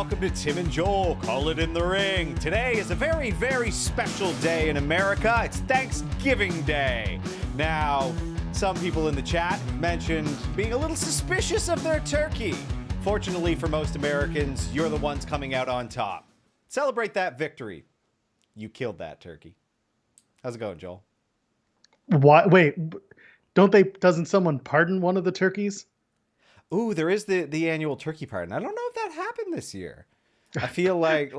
welcome to Tim and Joel Call It in the Ring. Today is a very, very special day in America. It's Thanksgiving Day. Now, some people in the chat mentioned being a little suspicious of their turkey. Fortunately for most Americans, you're the ones coming out on top. Celebrate that victory. You killed that turkey. How's it going, Joel? What? Wait, doesn't someone pardon one of the turkeys? Ooh, there is the annual turkey pardon. I don't know if that happened this year. I feel like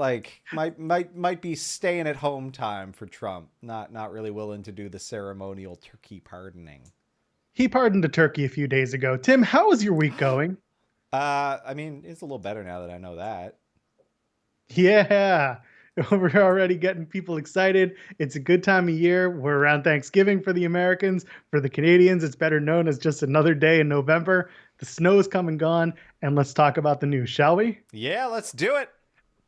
might be staying at home time for Trump. Not really willing to do the ceremonial turkey pardoning. He pardoned a turkey a few days ago. Tim, how is your week going? I mean, it's a little better now that I know that. Yeah, we're already getting people excited. It's a good time of year. We're around Thanksgiving for the Americans. For the Canadians, it's better known as just another day in November. The snow is come and gone, and let's talk about the news, shall we? Yeah, let's do it.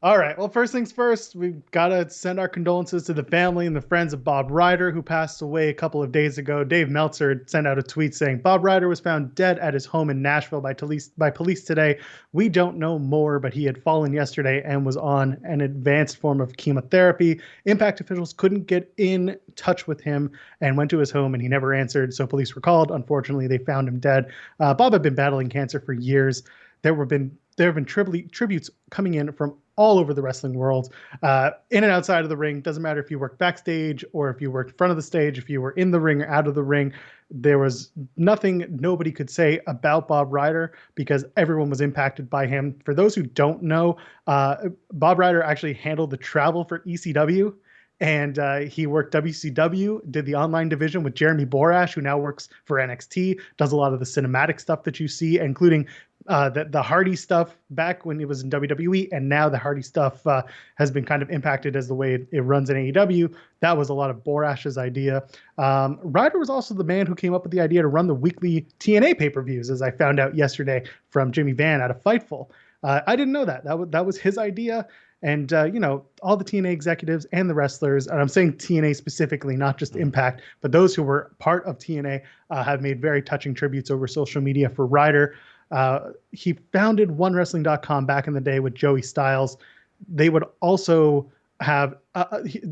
All right. Well, first things first, we've got to send our condolences to the family and the friends of Bob Ryder, who passed away a couple of days ago. Dave Meltzer sent out a tweet saying, Bob Ryder was found dead at his home in Nashville by police today. We don't know more, but he had fallen yesterday and was on an advanced form of chemotherapy. Impact officials couldn't get in touch with him and went to his home, and he never answered, so police were called. Unfortunately, they found him dead. Bob had been battling cancer for years. There have been tributes coming in from all over the wrestling world, in and outside of the ring. Doesn't matter if you worked backstage or if you worked in front of the stage, if you were in the ring or out of the ring. There was nothing nobody could say about Bob Ryder because everyone was impacted by him. For those who don't know, Bob Ryder actually handled the travel for ECW. And he worked WCW, did the online division with Jeremy Borash, who now works for NXT, does a lot of the cinematic stuff that you see, including the Hardy stuff back when he was in WWE. And now the Hardy stuff has been kind of impacted as the way it runs in AEW. That was a lot of Borash's idea. Ryder was also the man who came up with the idea to run the weekly TNA pay-per-views, as I found out yesterday from Jimmy Van out of Fightful. I didn't know that. That was his idea. And, all the TNA executives and the wrestlers, and I'm saying TNA specifically, not just Impact, but those who were part of TNA have made very touching tributes over social media for Ryder. He founded OneWrestling.com back in the day with Joey Styles. They would also have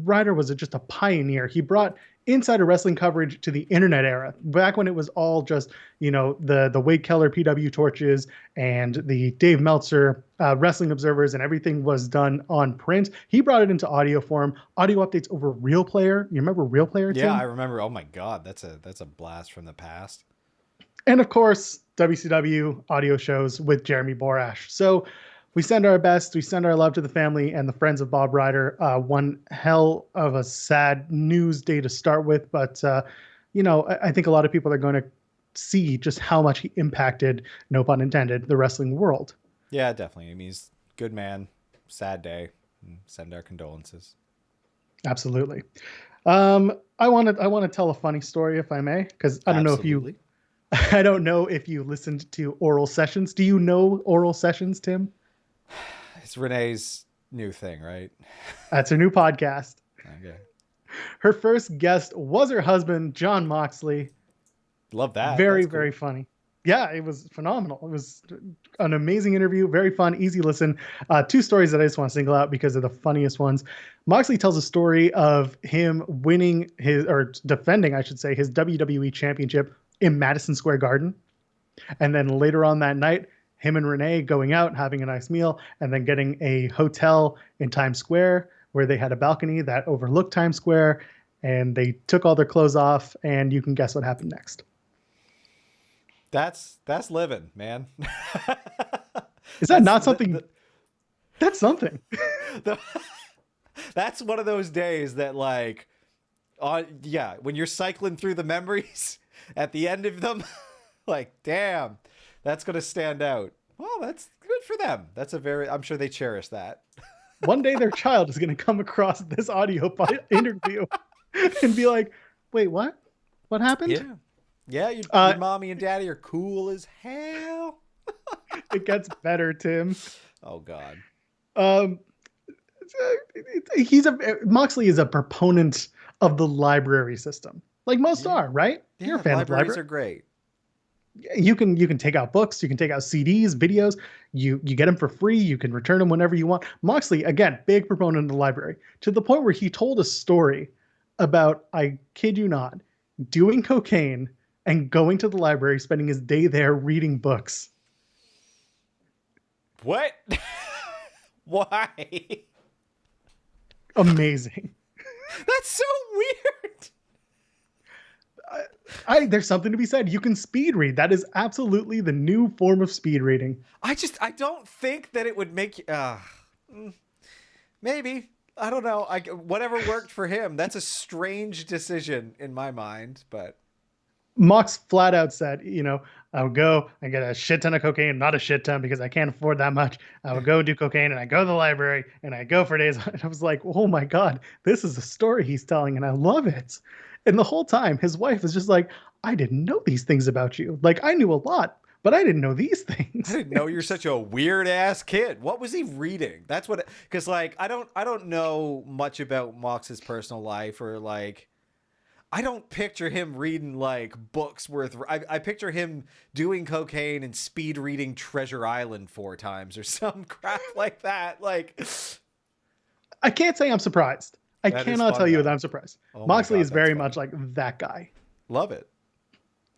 Ryder was just a pioneer. He brought insider wrestling coverage to the internet era, back when it was all just, the Wade Keller PW torches and the Dave Meltzer Wrestling Observers, and everything was done on print. He brought it into audio form, audio updates over Real Player. You remember Real Player, Tim? Yeah, I remember. Oh my God, that's a blast from the past. And of course, WCW audio shows with Jeremy Borash. So we send our best. We send our love to the family and the friends of Bob Ryder. One hell of a sad news day to start with. But, I think a lot of people are going to see just how much he impacted, no pun intended, the wrestling world. Yeah, definitely. I mean, he's a good man. Sad day. Send our condolences. Absolutely. I want to tell a funny story, if I may, because I don't know if you listened to Oral Sessions. Do you know Oral Sessions, Tim? It's Renee's new thing, right? That's her new podcast. Okay. Her first guest was her husband, John Moxley. Love that. Very, very funny. Yeah, it was phenomenal. It was an amazing interview. Very fun, easy listen. Two stories that I just want to single out because they're the funniest ones. Moxley tells a story of him defending, I should say, his WWE championship in Madison Square Garden. And then later on that night, him and Renee going out, having a nice meal, and then getting a hotel in Times Square where they had a balcony that overlooked Times Square, and they took all their clothes off, and you can guess what happened next. That's living, man. Is that not something? That's something. That's one of those days that when you're cycling through the memories at the end of them, damn, that's going to stand out. Well, that's good for them. I'm sure they cherish that. One day their child is going to come across this audio interview and be like, wait, what? What happened? Yeah. Yeah, your mommy and daddy are cool as hell. It gets better, Tim. Oh, God. Moxley is a proponent of the library system. Like most are, right? Yeah, You're a fan of libraries are great. You can take out books, you can take out CDs, videos, you get them for free, you can return them whenever you want. Moxley, again, big proponent of the library, to the point where he told a story about, I kid you not, doing cocaine and going to the library, spending his day there reading books. What? Why? Amazing. That's so weird. There's something to be said. You can speed read. That is absolutely the new form of speed reading. I don't think that it would make you. Maybe. I don't know. Whatever worked for him. That's a strange decision in my mind, but. Mox flat out said, I would go and get a shit ton of cocaine, not a shit ton because I can't afford that much. I would go do cocaine and I go to the library and I go for days. And I was like, oh my God, this is a story he's telling and I love it. And the whole time his wife is just like, I didn't know these things about you. Like I knew a lot, but I didn't know these things. I didn't know you're such a weird ass kid. What was he reading? That's what, because like, I don't know much about Mox's personal life or like, I don't picture him reading like books worth. I picture him doing cocaine and speed reading Treasure Island 4 times or some crap like that. Like, I can't say I'm surprised. I cannot tell you that I'm surprised. Oh Moxley God, is very funny. much like that guy. Love it.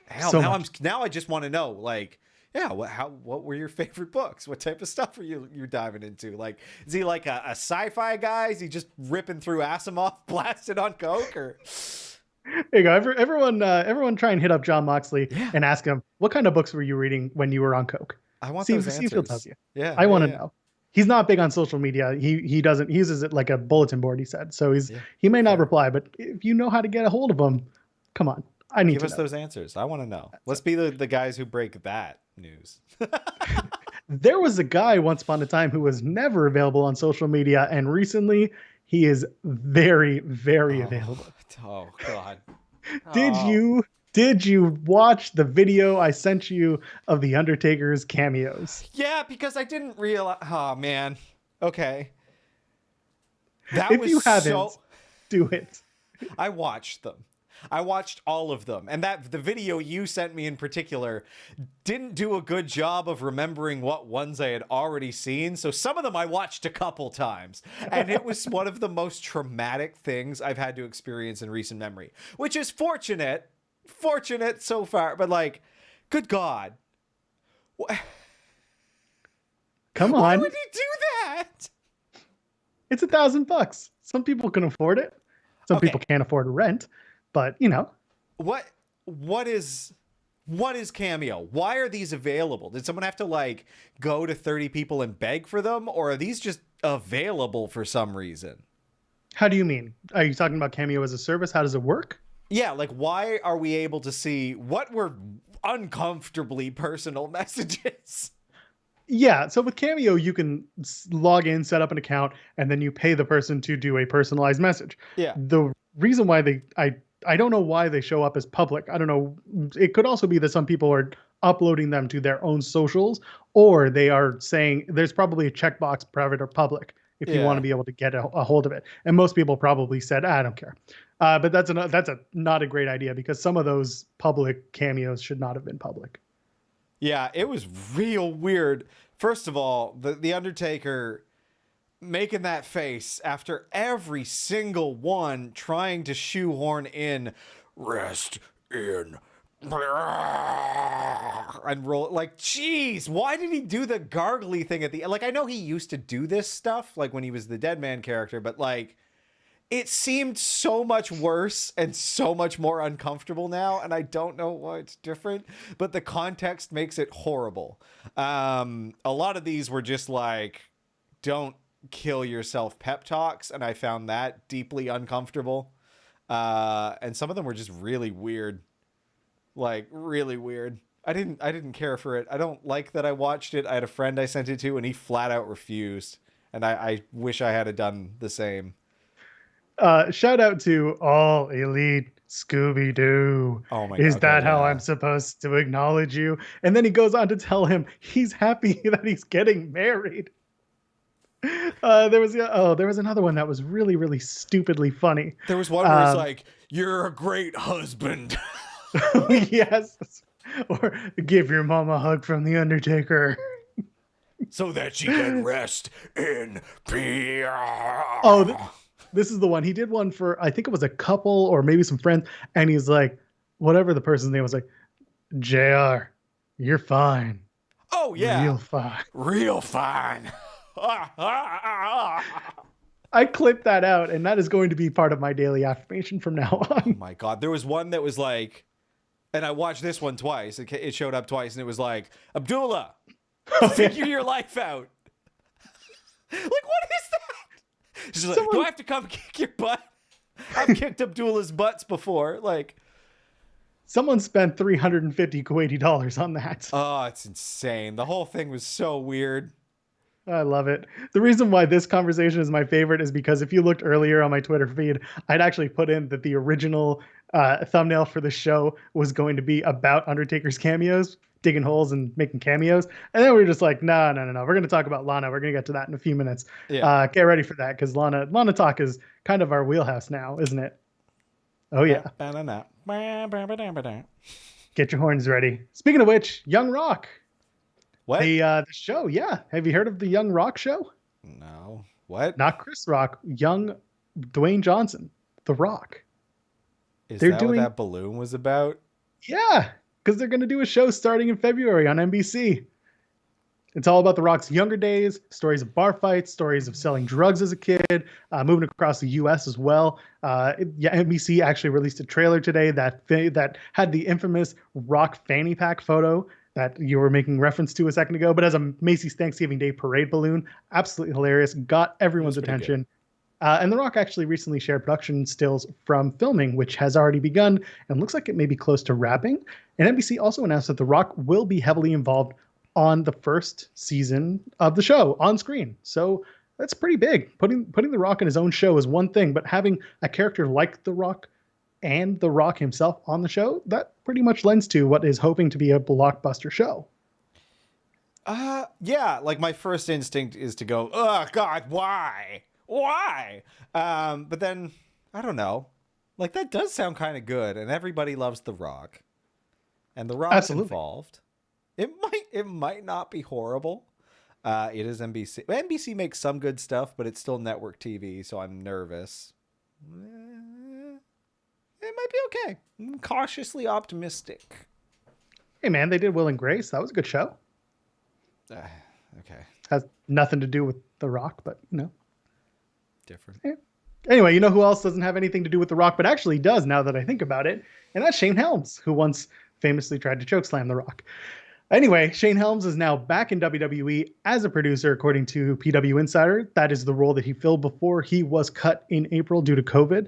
Hell, So now I just want to know, like, yeah, what were your favorite books? What type of stuff are you diving into? Like, is he like a sci-fi guy? Is he just ripping through Asimov, blasted on coke, or? There you go. Everyone try and hit up John Moxley and ask him, what kind of books were you reading when you were on coke? I want see those answers. if he'll tell you. Yeah, I want to know. He's not big on social media. He uses it like a bulletin board, he said. So he may not reply, but if you know how to get a hold of him, come on. I need to give us those answers. I want to know. Let's be the guys who break that news. There was a guy once upon a time who was never available on social media, and recently he is very, very available. Oh God. Did you watch the video I sent you of the Undertaker's cameos? Yeah, because I didn't realize. Oh man. Okay. If you haven't, do it. I watched them. I watched all of them. And the video you sent me in particular didn't do a good job of remembering what ones I had already seen. So some of them I watched a couple times. And it was one of the most traumatic things I've had to experience in recent memory, which is fortunate so far. But like, good God. Come on. Why would he do that? It's $1,000. Some people can afford it. Some people can't afford rent. But, what is Cameo? Why are these available? Did someone have to like go to 30 people and beg for them, or are these just available for some reason? How do you mean? Are you talking about Cameo as a service? How does it work? Yeah, like why are we able to see what were uncomfortably personal messages? Yeah, so with Cameo, you can log in, set up an account, and then you pay the person to do a personalized message. Yeah. The reason why I don't know why they show up as public. I don't know. It could also be that some people are uploading them to their own socials, or they are saying there's probably a checkbox, private or public, if you want to be able to get a hold of it. And most people probably said, I don't care. But that's not a great idea because some of those public cameos should not have been public. Yeah, it was real weird. First of all, the Undertaker making that face after every single one trying to shoehorn in rest in and roll like, geez, why did he do the gargly thing at the end? Like, I know he used to do this stuff like when he was the Dead Man character, but like it seemed so much worse and so much more uncomfortable now, and I don't know why it's different, but the context makes it horrible. A lot of these were just like, don't kill yourself pep talks, and I found that deeply uncomfortable. And some of them were just really weird. Like, really weird. I didn't care for it. I don't like that I watched it. I had a friend I sent it to, and he flat out refused. And I wish I had done the same. Shout out to All Elite Scooby-Doo. Oh my God. Is that how yeah. I'm supposed to acknowledge you? And then he goes on to tell him he's happy that he's getting married. There was another one that was really, really stupidly funny. There was one where it's like, you're a great husband. Yes. Or give your mom a hug from the Undertaker. So that she can rest in peace. Oh, this is the one. He did one for, I think it was a couple or maybe some friends. And he's like, whatever the person's name was, like, JR, you're fine. Oh, yeah. Real fine. Real fine. I clipped that out, and that is going to be part of my daily affirmation from now on. Oh my God. There was one that was like, and I watched this one twice. It showed up twice, and it was like, Abdullah, figure your life out. Like, what is that? She's like, do I have to come kick your butt? I've kicked Abdullah's butts before. Like, someone spent $350 Kuwaiti on that. Oh, it's insane. The whole thing was so weird. I love it. The reason why this conversation is my favorite is because if you looked earlier on my Twitter feed, I'd actually put in that the original thumbnail for the show was going to be about Undertaker's cameos, digging holes and making cameos. And then we were just like, no. We're going to talk about Lana. We're going to get to that in a few minutes. Yeah. Get ready for that, because Lana talk is kind of our wheelhouse now, isn't it? Oh, yeah. Get your horns ready. Speaking of which, Young Rock. What? The show, yeah. Have you heard of the Young Rock show? No. What? Not Chris Rock. Young Dwayne Johnson. The Rock. Is that what that balloon was about? Yeah, because they're going to do a show starting in February on NBC. It's all about The Rock's younger days, stories of bar fights, stories of selling drugs as a kid, moving across the U.S. as well. NBC actually released a trailer today that had the infamous Rock fanny pack photo that you were making reference to a second ago, but as a Macy's Thanksgiving Day parade balloon. Absolutely hilarious. Got everyone's attention. And The Rock actually recently shared production stills from filming, which has already begun and looks like it may be close to wrapping. And NBC also announced that The Rock will be heavily involved on the first season of the show on screen. So that's pretty big. Putting The Rock in his own show is one thing, but having a character like The Rock and The Rock himself on the show, that pretty much lends to what is hoping to be a blockbuster show. Yeah, like my first instinct is to go, oh God, why? But then I don't know. Like, that does sound kind of good, and everybody loves The Rock. And The Rock's involved. It might not be horrible. It is NBC. NBC makes some good stuff, but it's still network TV, so I'm nervous. It might be okay. I'm cautiously optimistic. Hey man, they did Will and Grace. That was a good show. Okay. Has nothing to do with The Rock, but different. Yeah. Anyway, you know who else doesn't have anything to do with The Rock, but actually does now that I think about it? And that's Shane Helms, who once famously tried to chokeslam The Rock. Anyway, Shane Helms is now back in WWE as a producer, according to PW Insider. That is the role that he filled before he was cut in April due to COVID.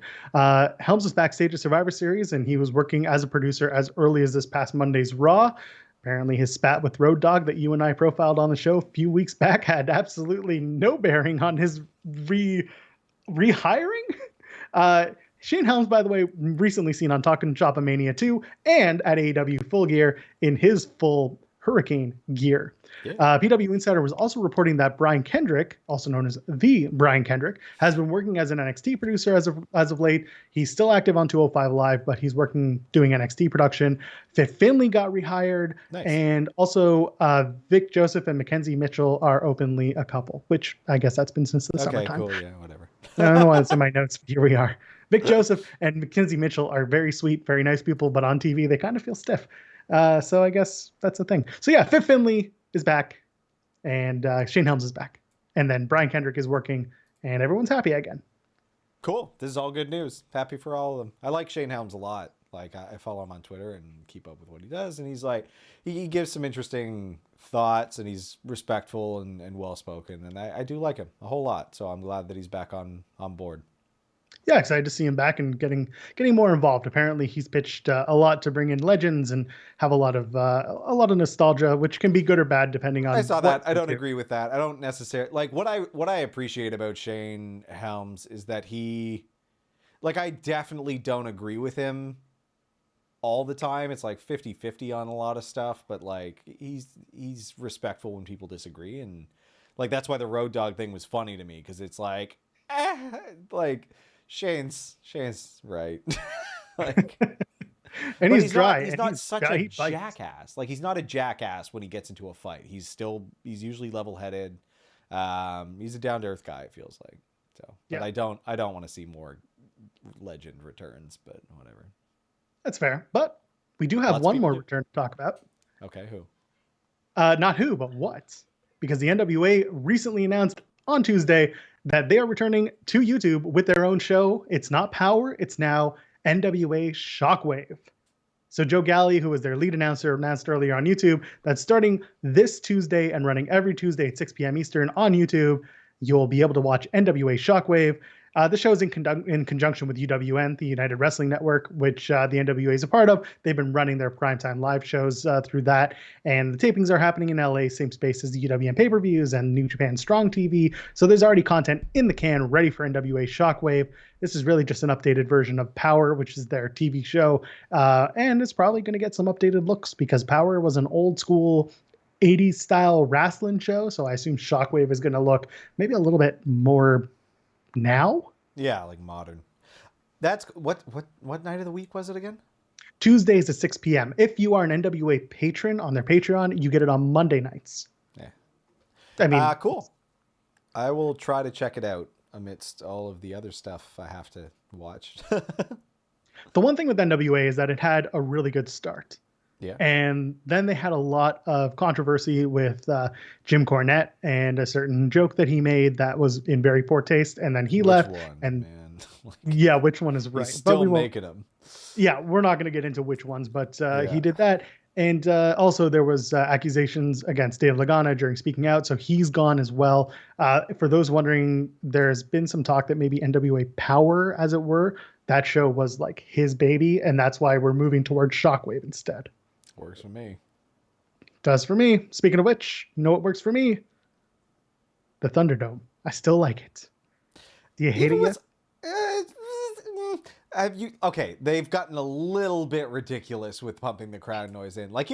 Helms was backstage at Survivor Series, and he was working as a producer as early as this past Monday's Raw. Apparently, his spat with Road Dogg that you and I profiled on the show a few weeks back had absolutely no bearing on his rehiring. Shane Helms, by the way, recently seen on Talkin' Shop Mania 2 and at AEW Full Gear in his full Hurricane gear. Yeah. PW Insider was also reporting that Brian Kendrick, also known as the Brian Kendrick, has been working as an NXT producer as of late. He's still active on 205 Live, but he's doing NXT production. Fit Finlay got rehired. Nice. And also Vic Joseph and Mackenzie Mitchell are openly a couple, which I guess that's been since the summertime. Okay, cool, yeah, whatever. I don't know why it's in my notes, but here we are. Vic Joseph and Mackenzie Mitchell are very sweet, very nice people, but on TV they kind of feel stiff. So I guess that's the thing. So yeah, Fit Finlay is back, and Shane Helms is back, and then Brian Kendrick is working, and everyone's happy again. Cool. This is all good news. Happy for all of them. I like Shane Helms a lot. Like, I follow him on Twitter and keep up with what he does, and he's like, he gives some interesting thoughts, and he's respectful and well spoken, and I do like him a whole lot. So I'm glad that he's back on board. Yeah, excited to see him back and getting more involved. Apparently, he's pitched a lot to bring in legends and have a lot of nostalgia, which can be good or bad depending on. I saw that. I don't agree with that. I don't necessarily like what I appreciate about Shane Helms is that I definitely don't agree with him all the time. It's like 50-50 on a lot of stuff, but like he's respectful when people disagree, and like that's why the Road Dogg thing was funny to me, because it's like Shane's right. Like, And But he's dry. He's and not such a he bites. jackass. Like he's not a jackass when he gets into a fight. He's usually level-headed. He's a down-to-earth guy. It feels like. So, but I don't want to see more legend returns. But whatever. That's fair. But we do have one more return to talk about. Okay, who? Not who, but what? Because the NWA recently announced on Tuesday that they are returning to YouTube with their own show. It's not Power, it's now NWA Shockwave. So Joe Galli, who was their lead announcer, announced earlier on YouTube that starting this Tuesday and running every Tuesday at 6 p.m. Eastern on YouTube, you'll be able to watch NWA Shockwave. The show's in conjunction with UWN, the United Wrestling Network, which the NWA is a part of. They've been running their primetime live shows through that. And the tapings are happening in LA, same space as the UWN pay-per-views and New Japan Strong TV. So there's already content in the can ready for NWA Shockwave. This is really just an updated version of Power, which is their TV show. And it's probably going to get some updated looks because Power was an old school 80s style wrestling show. So I assume Shockwave is going to look maybe a little bit more now. Yeah, like modern. That's what night of the week was it again? Tuesdays at 6 p.m. If you are an NWA patron on their Patreon, you get it on Monday nights. Yeah. I mean, cool. I will try to check it out amidst all of the other stuff I have to watch. The one thing with NWA is that it had a really good start. Yeah. And then they had a lot of controversy with Jim Cornette and a certain joke that he made that was in very poor taste. And then he left. One, and man? yeah, which one is right? He's still making them. Yeah, we're not going to get into which ones, but he did that. And also there was accusations against Dave Lagana during speaking out. So he's gone as well. For those wondering, there's been some talk that maybe NWA Power, as it were, that show was like his baby. And that's why we're moving towards Shockwave instead. Works for me. Does for me. Speaking of which, you know what works for me? The Thunderdome. I still like it. Do you hate it yet? Okay, they've gotten a little bit ridiculous with pumping the crowd noise in. Like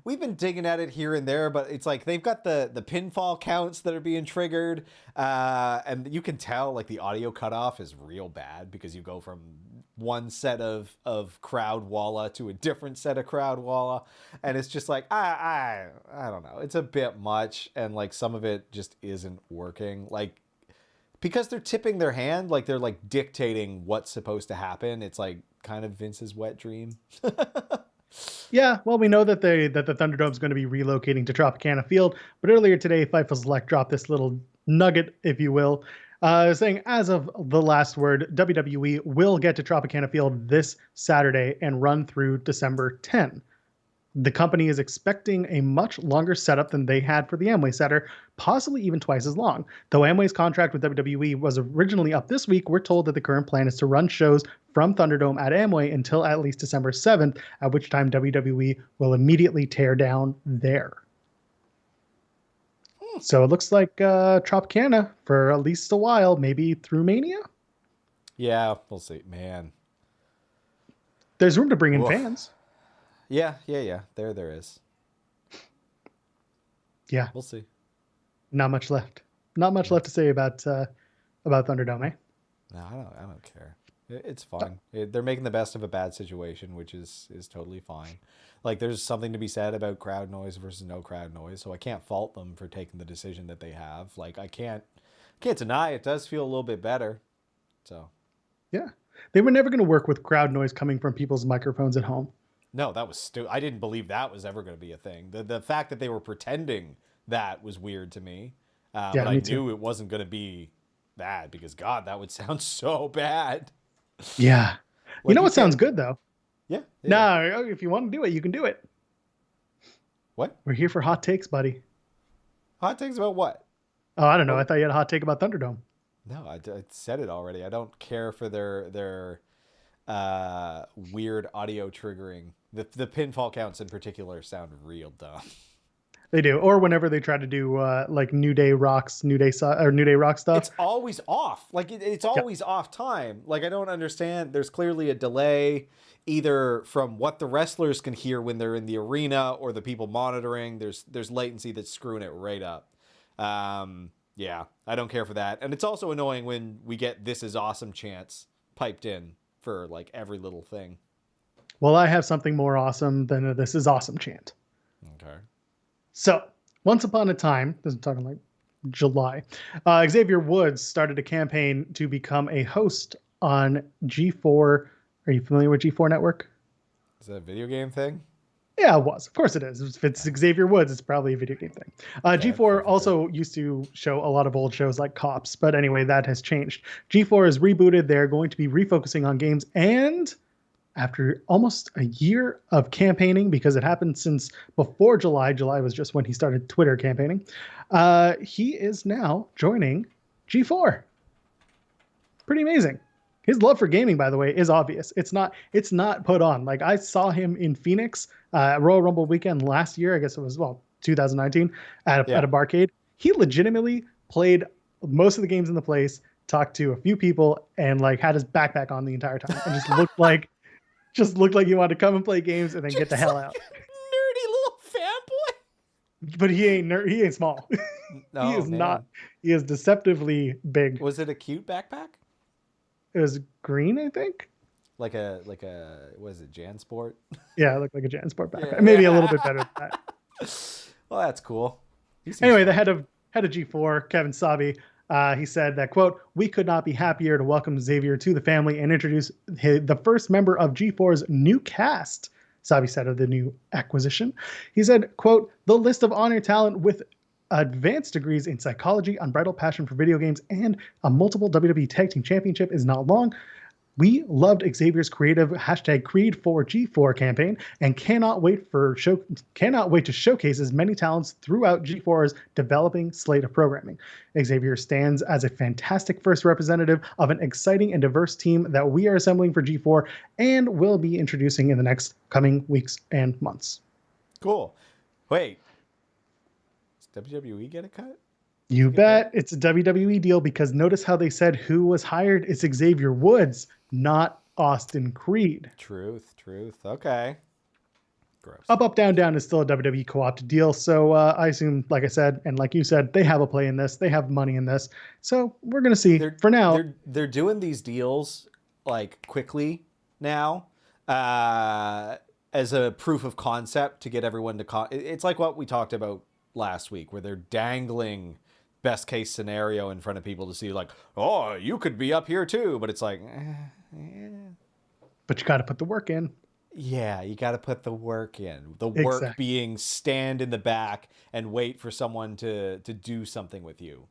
we've been digging at it here and there, but it's like they've got the pinfall counts that are being triggered, and you can tell like the audio cutoff is real bad because you go from one set of crowd walla to a different set of crowd walla, and it's just like I don't know, it's a bit much, and like some of it just isn't working, like because they're tipping their hand, like they're like dictating what's supposed to happen. It's like kind of Vince's wet dream. Yeah, well, we know that the Thunderdome is going to be relocating to Tropicana Field, but earlier today, Fightful Select dropped this little nugget, if you will, saying as of the last word, WWE will get to Tropicana Field this Saturday and run through December 10. The company is expecting a much longer setup than they had for the Amway Center, possibly even twice as long. Though Amway's contract with WWE was originally up this week, we're told that the current plan is to run shows from Thunderdome at Amway until at least December 7th, at which time WWE will immediately tear down there. So it looks like Tropicana for at least a while, maybe through Mania. Yeah, we'll see. Man, there's room to bring in fans. Yeah. There is. Yeah, we'll see. Not much left. Not much left to say about Thunderdome, eh? No, I don't care. It's fine. They're making the best of a bad situation, which is totally fine. Like there's something to be said about crowd noise versus no crowd noise, so I can't fault them for taking the decision that they have. Like I can't deny it does feel a little bit better. So yeah, they were never going to work with crowd noise coming from people's microphones at home. No, that was I didn't believe that was ever going to be a thing. The fact that they were pretending that was weird to me. But I knew it wasn't going to be that because God, that would sound so bad. Yeah. Like, you know what sounds good though? Yeah. No, if you want to do it, you can do it. What? We're here for hot takes, buddy. Hot takes about what? Oh, I don't know. I thought you had a hot take about Thunderdome. No, I said it already. I don't care for their weird audio triggering. The pinfall counts in particular sound real dumb. They do. Or whenever they try to do like New Day Rock stuff. It's always off. Like it's always off time. Like I don't understand. There's clearly a delay either from what the wrestlers can hear when they're in the arena or the people monitoring. There's latency that's screwing it right up. Yeah, I don't care for that. And it's also annoying when we get "This is awesome" chants piped in for like every little thing. Well, I have something more awesome than a "this is awesome" chant. Okay. So, once upon a time, this is talking like July, Xavier Woods started a campaign to become a host on G4. Are you familiar with G4 Network? Is that a video game thing? Yeah, it was. Of course it is. If it's Xavier Woods, it's probably a video game thing. Okay, G4 perfect. also used to show a lot of old shows like Cops, but anyway, that has changed. G4 is rebooted. They're going to be refocusing on games, and after almost a year of campaigning, because it happened since before July, July was just when he started Twitter campaigning, he is now joining G4. Pretty amazing. His love for gaming, by the way, is obvious. It's not put on. Like, I saw him in Phoenix Royal Rumble weekend last year. I guess it was 2019 at a barcade. He legitimately played most of the games in the place, talked to a few people, and like had his backpack on the entire time, and just looked like he wanted to come and play games and then get the hell out. Nerdy little fanboy. But he ain't small. Oh, He is man. not. He is deceptively big. Was it a cute backpack? It was green, I think. Like a was it JanSport? Yeah, it looked like a JanSport backpack. Yeah. Maybe a little bit better than that. Well, that's cool. Anyway, the head of G4, Kevin Sabi, he said that, quote, "We could not be happier to welcome Xavier to the family and introduce the first member of G4's new cast," Sabi said of the new acquisition. He said, quote, "The list of honor talent with advanced degrees in psychology, unbridled passion for video games, and a multiple WWE Tag Team Championship is not long. We loved Xavier's creative #Creed4G4 campaign and cannot wait to showcase as many talents throughout G4's developing slate of programming. Xavier stands as a fantastic first representative of an exciting and diverse team that we are assembling for G4 and will be introducing in the next coming weeks and months." Cool. Wait. Does WWE get a cut? You bet. It's a WWE deal, because notice how they said who was hired. It's Xavier Woods, not Austin Creed. Truth. Okay. Gross. Up, down, down is still a WWE co-opted deal. So I assume, like I said, and like you said, they have a play in this. They have money in this. So we're going to see. For now, they're doing these deals like quickly now as a proof of concept to get everyone to it's like what we talked about last week, where they're dangling best case scenario in front of people to see, like, oh, you could be up here too. But it's like, but you got to put the work in. Yeah, you got to put the work in. The work being stand in the back and wait for someone to do something with you.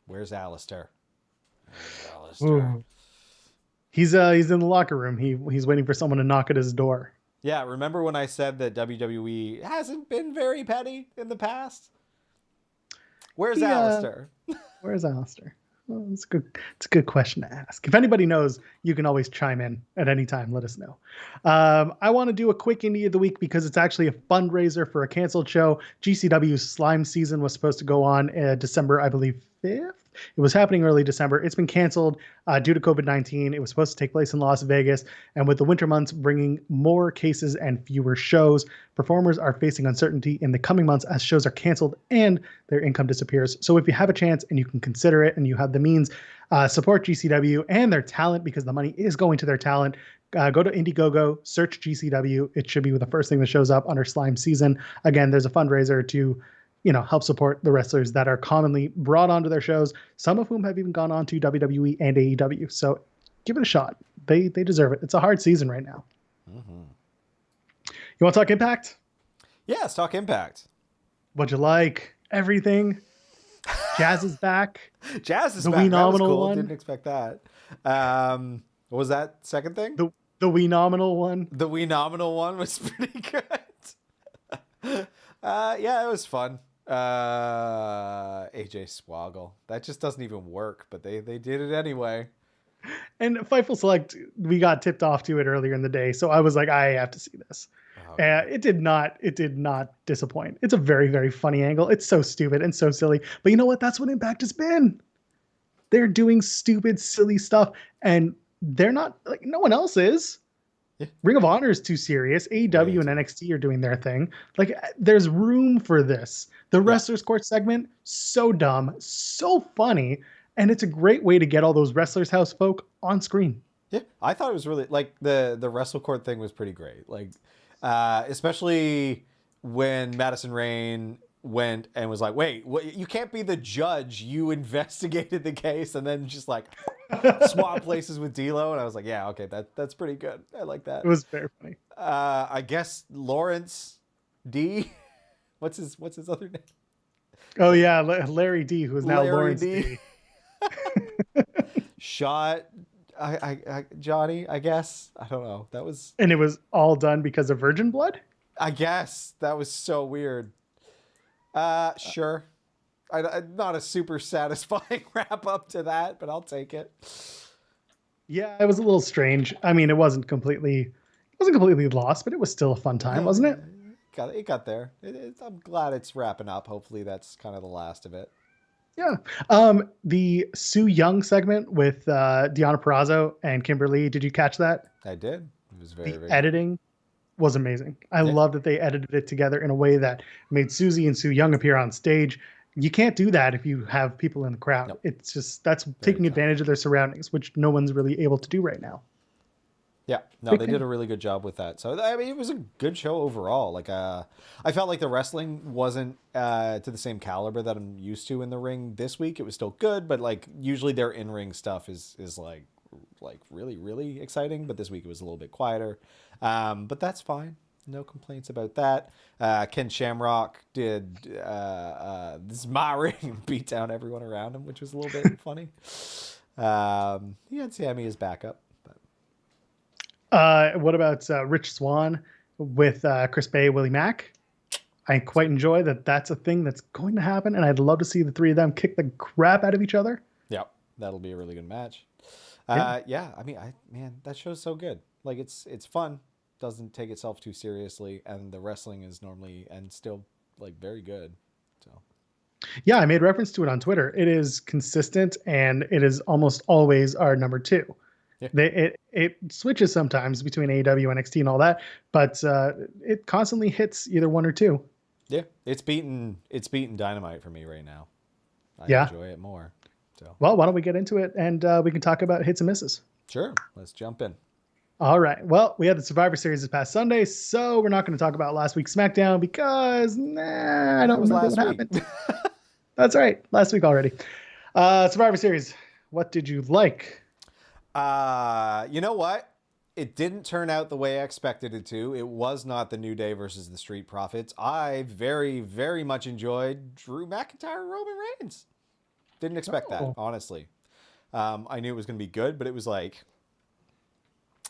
Where's Alistair? He's in the locker room. He's waiting for someone to knock at his door. Yeah, remember when I said that WWE hasn't been very petty in the past? Where's Alistair? Where's Alistair? Well, it's a good question to ask. If anybody knows, you can always chime in at any time. Let us know. I want to do a quick Indie of the Week because it's actually a fundraiser for a canceled show. GCW's Slime season was supposed to go on December, I believe, 5th. It was happening early December. It's been canceled due to COVID-19. It was supposed to take place in Las Vegas. And with the winter months bringing more cases and fewer shows, performers are facing uncertainty in the coming months as shows are canceled and their income disappears. So if you have a chance and you can consider it and you have the means, support GCW and their talent, because the money is going to their talent. Go to Indiegogo, search GCW. It should be the first thing that shows up under Slime season. Again, there's a fundraiser to help support the wrestlers that are commonly brought onto their shows, some of whom have even gone on to WWE and AEW. So give it a shot. They deserve it. It's a hard season right now. Mm-hmm. You want to talk Impact? Yeah, let's talk Impact. What'd you like? Everything? Jazz is back. Jazz is the back. Wee That was Nominal cool. one. Didn't expect that. What was that second thing? The Wee Nominal one. The Wee Nominal one was pretty good. Yeah, it was fun. AJ Swoggle. That just doesn't even work, but they did it anyway. And Fightful Select, we got tipped off to it earlier in the day, so I was like, I have to see this. It did not disappoint. It's a very, very funny angle. It's so stupid and so silly. But you know what? That's what Impact has been. They're doing stupid, silly stuff, and they're not like no one else is. Yeah. Ring of Honor is too serious. AEW and NXT are doing their thing. Like, there's room for this. The Wrestlers Court segment, so dumb, so funny, and it's a great way to get all those Wrestlers House folk on screen. Yeah, I thought it was really like the wrestle court thing was pretty great. Like, especially when Madison Rayne went and was like, "Wait, what, you can't be the judge. You investigated the case," and then just like swap places with D'Lo, and I was like, "Yeah, okay, that's pretty good. I like that." It was very funny. I guess Lawrence D. What's his other name? Oh yeah, Larry D, who is now Larry Lawrence D. D. Shot Johnny, I guess. I don't know. That was, And it was all done because of virgin blood? I guess that was so weird. Sure. I'm not a super satisfying wrap up to that, but I'll take it. Yeah, it was a little strange. I mean, it wasn't completely lost, but it was still a fun time, wasn't it? It got there. I'm glad it's wrapping up. Hopefully that's kind of the last of it. Yeah. The Sue Young segment with Deonna Purrazzo and Kimberly, did you catch that? I did. It was very, very editing was amazing. I love that they edited it together in a way that made Susie and Sue Young appear on stage. You can't do that if you have people in the crowd. Nope. It's just, that's taking advantage of their surroundings, which no one's really able to do right now. Yeah, no, they did a really good job with that. So, I mean, it was a good show overall. Like, I felt like the wrestling wasn't to the same caliber that I'm used to in the ring this week. It was still good, but like usually their in-ring stuff is like really, really exciting. But this week it was a little bit quieter. But that's fine. No complaints about that. Ken Shamrock did this is my ring and beat down everyone around him, which was a little bit funny. He had Sammy as backup. What about Rich Swann with Chris Bay, Willie Mack? I quite enjoy that. That's a thing that's going to happen, and I'd love to see the three of them kick the crap out of each other. Yeah, that'll be a really good match. Yeah, I mean, man, that show's so good. Like, it's fun, doesn't take itself too seriously, and the wrestling is normally and still like very good. So. Yeah, I made reference to it on Twitter. It is consistent, and it is almost always our number two. Yeah. It switches sometimes between AEW, NXT, and all that, but it constantly hits either one or two. Yeah, it's beaten Dynamite for me right now. I enjoy it more. So, well, why don't we get into it, and we can talk about hits and misses. Sure, let's jump in. All right. Well, we had the Survivor Series this past Sunday, so we're not going to talk about last week's SmackDown because I don't remember what happened. That's right, last week already. Survivor Series. What did you like? You know what? It didn't turn out the way I expected it to. It was not the New Day versus the Street Profits. I very, very much enjoyed Drew McIntyre and Roman Reigns. Didn't expect that, honestly. I knew it was going to be good, but it was like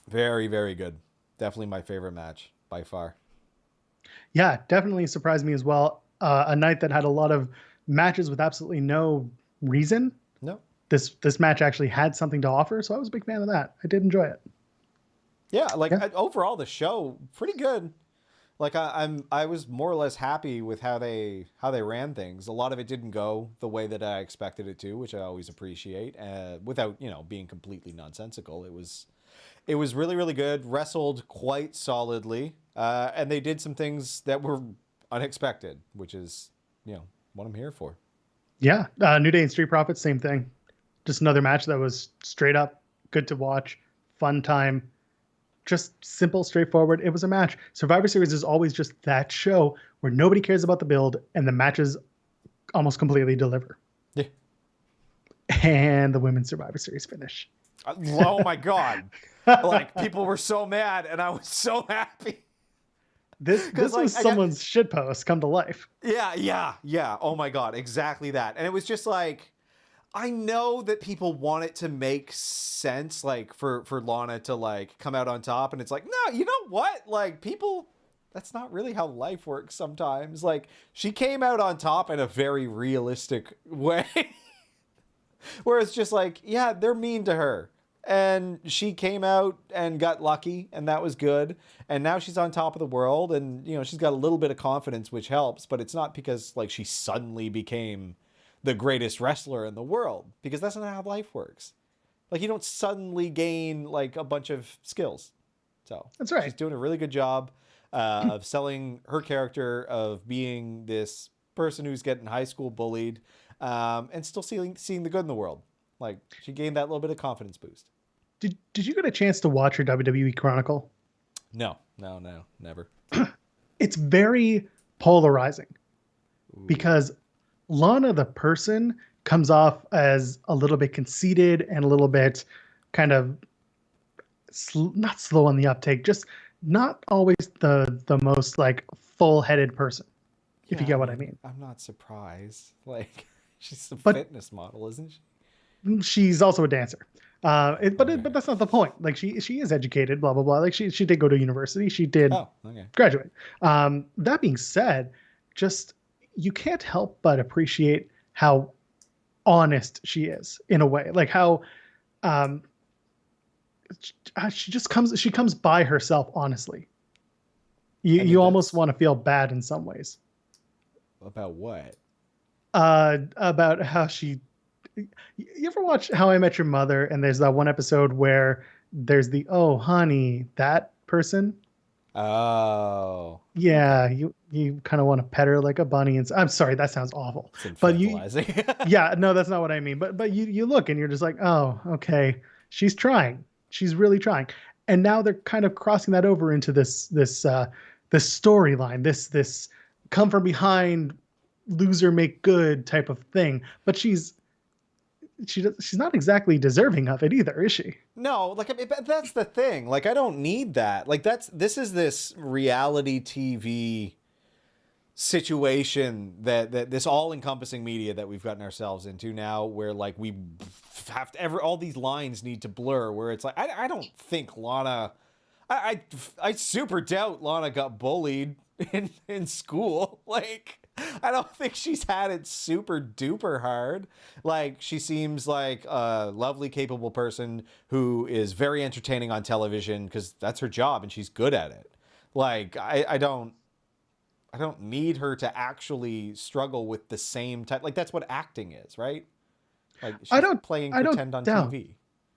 very, very good. Definitely my favorite match by far. Yeah, definitely surprised me as well. A night that had a lot of matches with absolutely no reason. No. This match actually had something to offer, so I was a big fan of that. I did enjoy it. Yeah, overall the show pretty good. Like I was more or less happy with how they ran things. A lot of it didn't go the way that I expected it to, which I always appreciate. Without being completely nonsensical, it was really, really good. Wrestled quite solidly, and they did some things that were unexpected, which is what I'm here for. Yeah, New Day and Street Profits, same thing. Just another match that was straight up good to watch, fun time, just simple, straightforward. It was a match. Survivor Series is always just that show where nobody cares about the build and the matches almost completely deliver. Yeah. And the Women's Survivor Series finish. Oh my God. Like, people were so mad and I was so happy. This was someone's shitpost come to life. Yeah. Oh my God, exactly that. And it was just like, I know that people want it to make sense, like for Lana to like come out on top, and it's like, no, you know what? Like, people, that's not really how life works sometimes. Like, she came out on top in a very realistic way. Where it's just like, yeah, they're mean to her. And she came out and got lucky, and that was good. And now she's on top of the world, and she's got a little bit of confidence, which helps, but it's not because like she suddenly became the greatest wrestler in the world, because that's not how life works. Like, you don't suddenly gain like a bunch of skills. So that's right. She's doing a really good job of selling her character of being this person who's getting high school bullied, and still seeing the good in the world. Like, she gained that little bit of confidence boost. Did you get a chance to watch your WWE Chronicle? No, never. It's very polarizing Ooh. because Lana, the person, comes off as a little bit conceited and a little bit kind of not slow on the uptake, just not always the most like full-headed person, if you Yeah, get what I mean. I'm not surprised. Like, she's a But fitness model, isn't she? she's also a dancer. Okay. But that's not the point. Like she is educated, blah blah blah. Like she did go to university. She did Oh, okay. graduate. That being said, just you can't help but appreciate how honest she is in a way. Like how um, she comes by herself honestly. I mean, You almost that's want to feel bad in some ways. about what? About how she. You ever watch How I Met Your Mother? And there's that one episode where there's the "oh honey" that person. Oh, Yeah, okay. you kind of want to pet her like a bunny. And I'm sorry, that sounds awful. It's But you, infantilizing. yeah, no, that's not what I mean. But you look and you're just like, oh, okay, she's trying. She's really trying. And now they're kind of crossing that over into this storyline, this come from behind, loser make good type of thing. But she's not exactly deserving of it either, is she? No, like, I mean, but that's the thing. Like, I don't need that. Like, this reality TV situation that this all-encompassing media that we've gotten ourselves into now, where like we have to all these lines need to blur, where it's like I don't think Lana, I super doubt Lana got bullied in school. Like, I don't think she's had it super duper hard. Like, she seems like a lovely, capable person who is very entertaining on television because that's her job and she's good at it. Like, I don't need her to actually struggle with the same type. Like, that's what acting is, right? Like, I she's don't playing I don't pretend on doubt. TV.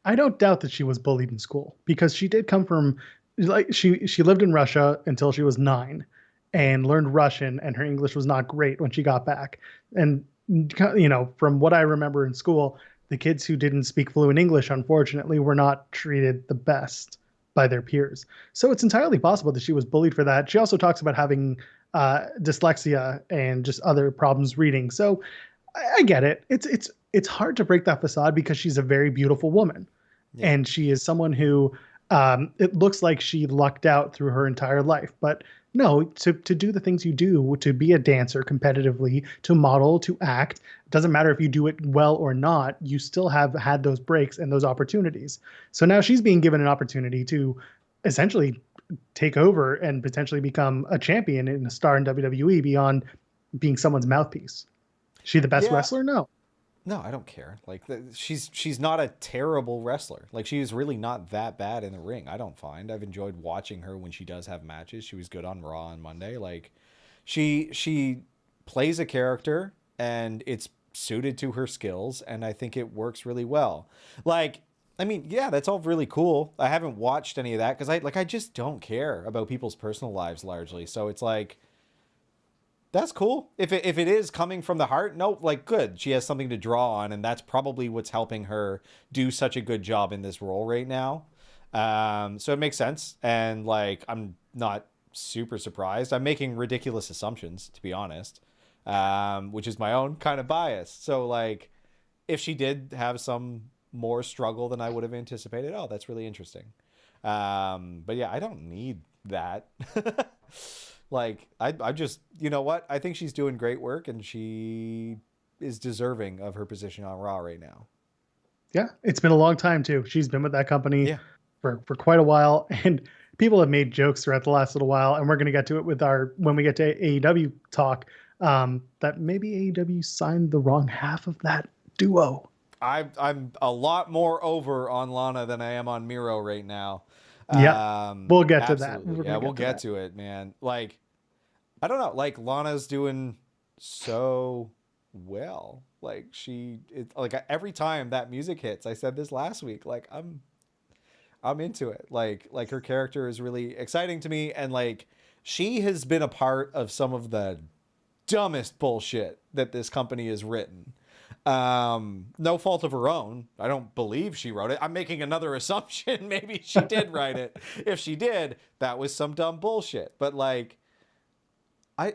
I don't doubt that she was bullied in school because she did come from like she lived in Russia until she was 9 and learned Russian, and her English was not great when she got back. And from what I remember in school, the kids who didn't speak fluent English unfortunately were not treated the best by their peers. So it's entirely possible that she was bullied for that. She also talks about having dyslexia and just other problems reading. So I get it. It's hard to break that facade because she's a very beautiful woman, Yeah. and she is someone who it looks like she lucked out through her entire life. But no, to do the things you do, to be a dancer competitively, to model, to act, it doesn't matter if you do it well or not. You still have had those breaks and those opportunities. So now she's being given an opportunity to essentially take over and potentially become a champion and a star in WWE beyond being someone's mouthpiece. She the best Yeah. wrestler? No. No, I don't care. Like, she's not a terrible wrestler. Like, she is really not that bad in the ring. I don't find. I've enjoyed watching her when she does have matches. She was good on Raw on Monday. Like, she plays a character and it's suited to her skills, and I think it works really well. Like, I mean, yeah, that's all really cool. I haven't watched any of that because I just don't care about people's personal lives largely. So it's like, that's cool. If it is coming from the heart, no, like, good. She has something to draw on, and that's probably what's helping her do such a good job in this role right now. So it makes sense, and like, I'm not super surprised. I'm making ridiculous assumptions, to be honest, which is my own kind of bias. So like, if she did have some more struggle than I would have anticipated, oh, that's really interesting. But yeah, I don't need that. Like, I just, you know what? I think she's doing great work, and she is deserving of her position on Raw right now. Yeah, it's been a long time too. She's been with that company Yeah. for quite a while, and people have made jokes throughout the last little while, and we're going to get to it with our when we get to AEW talk. That maybe AEW signed the wrong half of that duo. I'm a lot more over on Lana than I am on Miro right now. Yeah, we'll get to that. Absolutely. We're Yeah, gonna we'll get to get that. to it, man. Like, I don't know. Like, Lana's doing so well. Like, like, every time that music hits, I said this last week, like, I'm into it. Like, her character is really exciting to me, and like, she has been a part of some of the dumbest bullshit that this company has written. No fault of her own. I don't believe she wrote it. I'm making another assumption. Maybe she did write it. If she did, that was some dumb bullshit. But like,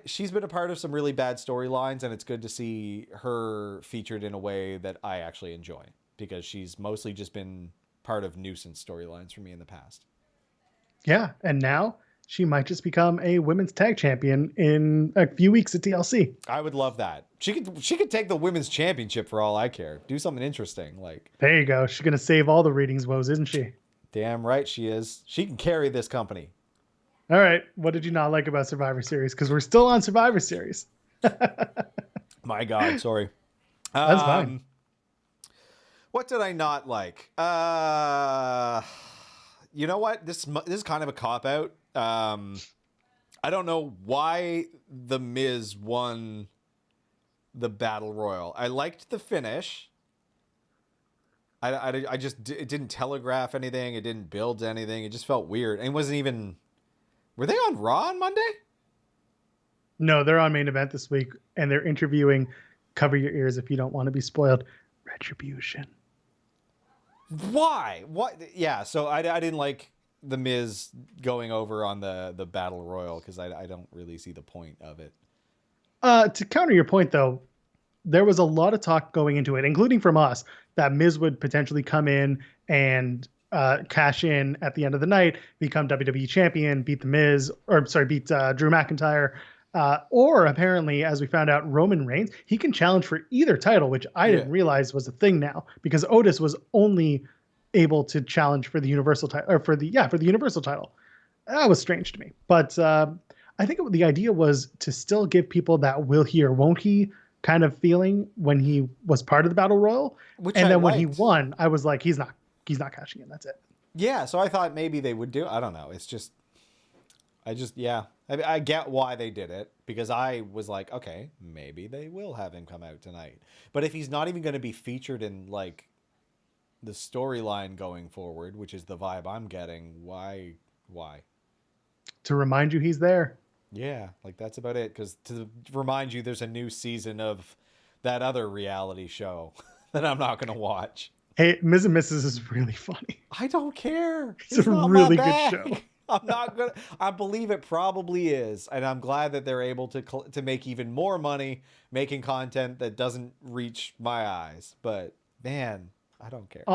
she's been a part of some really bad storylines, and it's good to see her featured in a way that I actually enjoy, because she's mostly just been part of nuisance storylines for me in the past. Yeah, and now she might just become a women's tag champion in a few weeks at TLC. I would love that. She could take the women's championship for all I care. Do something interesting. Like, there you go. She's gonna save all the ratings woes, isn't she? Damn right she is. She can carry this company. All right. What did you not like about Survivor Series? Because we're still on Survivor Series. My God, sorry. That's fine. What did I not like? You know what? This is kind of a cop-out. I don't know why The Miz won the Battle Royal. I liked the finish. I just, it didn't telegraph anything. It didn't build anything. It just felt weird. And it wasn't even... Were they on Raw on Monday? No, they're on Main Event this week, and they're interviewing, cover your ears if you don't want to be spoiled, Retribution. Why? What? Yeah, so I didn't like The Miz going over on the Battle Royal, because I don't really see the point of it. To counter your point, though, there was a lot of talk going into it, including from us, that Miz would potentially come in and cash in at the end of the night, become WWE champion, beat Drew McIntyre, or apparently, as we found out, Roman Reigns, he can challenge for either title, which I didn't realize was a thing now, because Otis was only able to challenge for the Universal title, or for the Universal title. That was strange to me, but I think the idea was to still give people that will he or won't he kind of feeling when he was part of the Battle Royal, and then when he won, I was like, he's not cashing in. That's it. Yeah, so I thought maybe they would do. I don't know. It's just, I get why they did it, because I was like, okay, maybe they will have him come out tonight. But if he's not even going to be featured in like the storyline going forward, which is the vibe I'm getting, why? To remind you he's there. Yeah, like that's about it. Because to remind you, there's a new season of that other reality show that I'm not going to watch. Hey, Ms. and Mrs. is really funny. I don't care. It's a really good show. I'm not gonna. I believe it probably is, and I'm glad that they're able to make even more money making content that doesn't reach my eyes. But man, I don't care.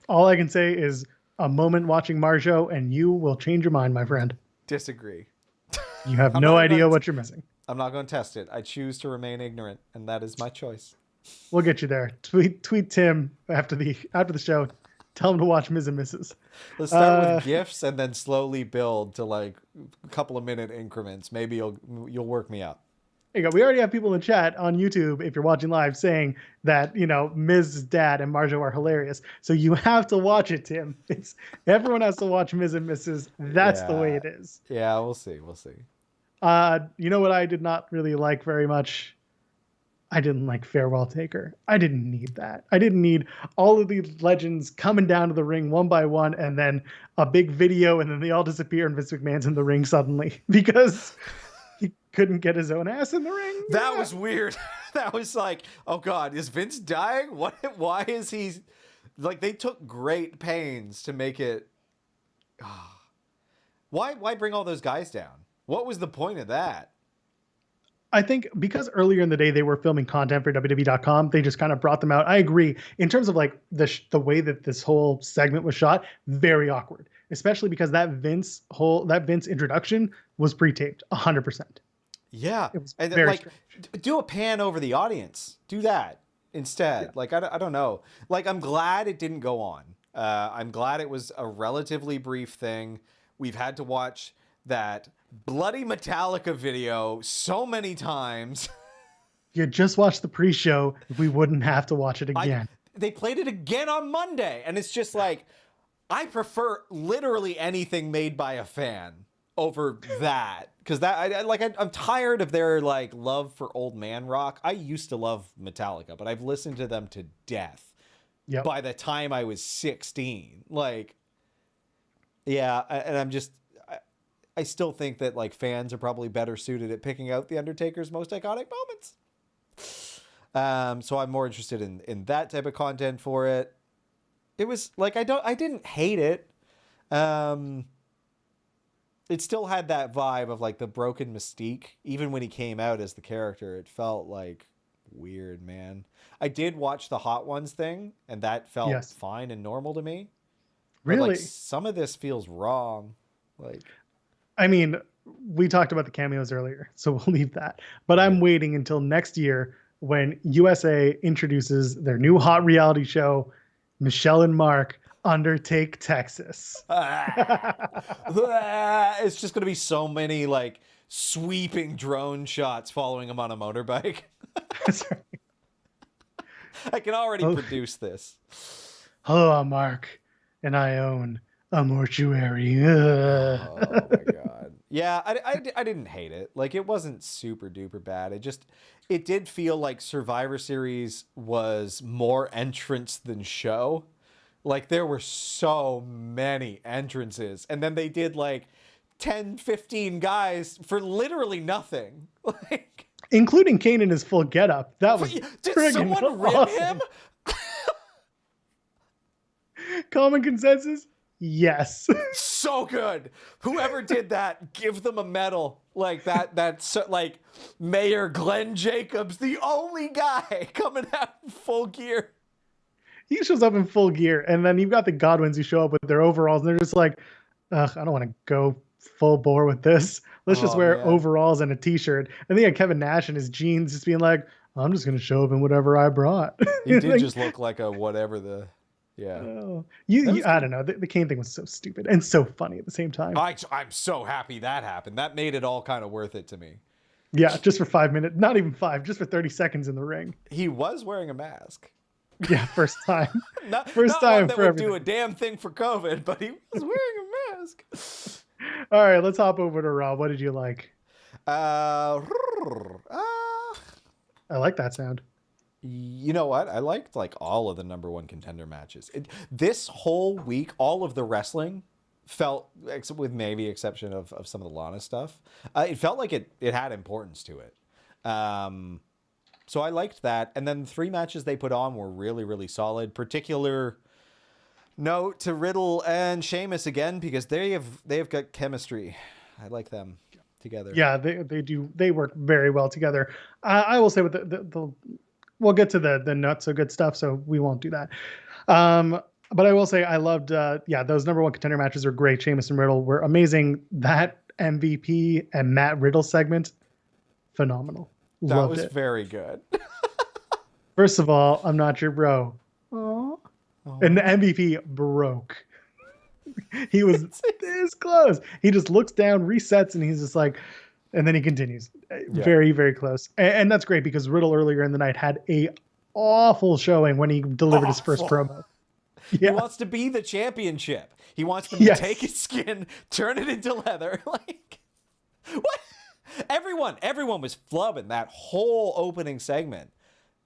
All I can say is a moment watching Marjo, and you will change your mind, my friend. Disagree. You have no idea what you're missing. I'm not going to test it. I choose to remain ignorant, and that is my choice. We'll get you there. Tweet Tim after the show. Tell him to watch Ms. and Mrs. Let's start with GIFs and then slowly build to like a couple of minute increments. Maybe you'll work me up. There you go. We already have people in chat on YouTube, if you're watching live, saying that, Miz's dad and Marjo are hilarious. So you have to watch it, Tim. Everyone has to watch Ms. and Mrs. That's the way it is. Yeah, we'll see. You know what I did not really like very much? I didn't like Farewell Taker. I didn't need that. I didn't need all of these legends coming down to the ring one by one and then a big video and then they all disappear and Vince McMahon's in the ring suddenly because he couldn't get his own ass in the ring. That was weird. That was like, oh God, is Vince dying? Why is he... Like, they took great pains to make it... Why bring all those guys down? What was the point of that? I think because earlier in the day they were filming content for WWE.com, they just kind of brought them out. I agree. In terms of like the way that this whole segment was shot, very awkward, especially because that Vince introduction was pre-taped 100%. Yeah. It was and very like, strange. do a pan over the audience. Do that instead. Yeah. Like, I don't know. Like, I'm glad it didn't go on. I'm glad it was a relatively brief thing. We've had to watch that bloody Metallica video so many times. You just watched the pre-show, we wouldn't have to watch it again. They played it again on Monday, and it's just like, I prefer literally anything made by a fan over that, because I'm tired of their like love for old man rock. I used to love Metallica, but I've listened to them to death. Yep. By the time I was 16, like, yeah, and I'm just. I still think that like fans are probably better suited at picking out the Undertaker's most iconic moments. So I'm more interested in that type of content for it. It was like I didn't hate it. It still had that vibe of like the broken mystique. Even when he came out as the character, it felt like weird, man. I did watch the Hot Ones thing, and that felt fine and normal to me. But Really? like some of this feels wrong. Like, I mean, we talked about the cameos earlier, so we'll leave that. But I'm waiting until next year when USA introduces their new hot reality show, Michelle and Mark Undertake Texas. It's just going to be so many like sweeping drone shots following him on a motorbike. That's right. I can already produce this. Hello, I'm Mark, and I own a mortuary. Oh my god. Yeah, I didn't hate it. Like, it wasn't super duper bad. It did feel like Survivor Series was more entrance than show. Like, there were so many entrances, and then they did like 10, 15 guys for literally nothing. Like, including Kane in his full getup. That was did someone rip awesome. him? Common consensus? Yes. So good. Whoever did that, give them a medal. Like that's so, like Mayor Glenn Jacobs, the only guy coming out in full gear. He shows up in full gear, and then you've got the Godwins who show up with their overalls, and they're just like, ugh, I don't want to go full bore with this. Let's just wear overalls and a t-shirt. And then you had Kevin Nash in his jeans just being like, I'm just going to show up in whatever I brought. He did just look like a whatever the... Yeah. Oh, I don't know. The Kane thing was so stupid and so funny at the same time. I'm so happy that happened. That made it all kind of worth it to me. Yeah, just for 5 minutes. Not even 5, just for 30 seconds in the ring. He was wearing a mask. Yeah, first time. First time one that for would everything. Do a damn thing for COVID, but he was wearing a mask. All right, let's hop over to Raw. What did you like? I like that sound. You know what? I liked like all of the number one contender matches. This whole week, all of the wrestling felt, with maybe exception of some of the Lana stuff, it felt like it had importance to it. So I liked that. And then the 3 matches they put on were really, really solid. Particular note to Riddle and Sheamus again, because they have got chemistry. I like them together. Yeah, they do. They work very well together. I will say with the we'll get to the not so good stuff, so we won't do that. But I will say I loved, those number one contender matches are great. Sheamus and Riddle were amazing. That MVP and Matt Riddle segment, phenomenal. That was very good. First of all, I'm not your bro. Aww. And the MVP broke. He was this close. He just looks down, resets, and he's just like, and then he continues. Very, very close. And that's great because Riddle earlier in the night had a awful showing when he delivered his first promo. Yeah. He wants to be the championship. He wants them to take his skin, turn it into leather. Like, what? Everyone was flubbing that whole opening segment.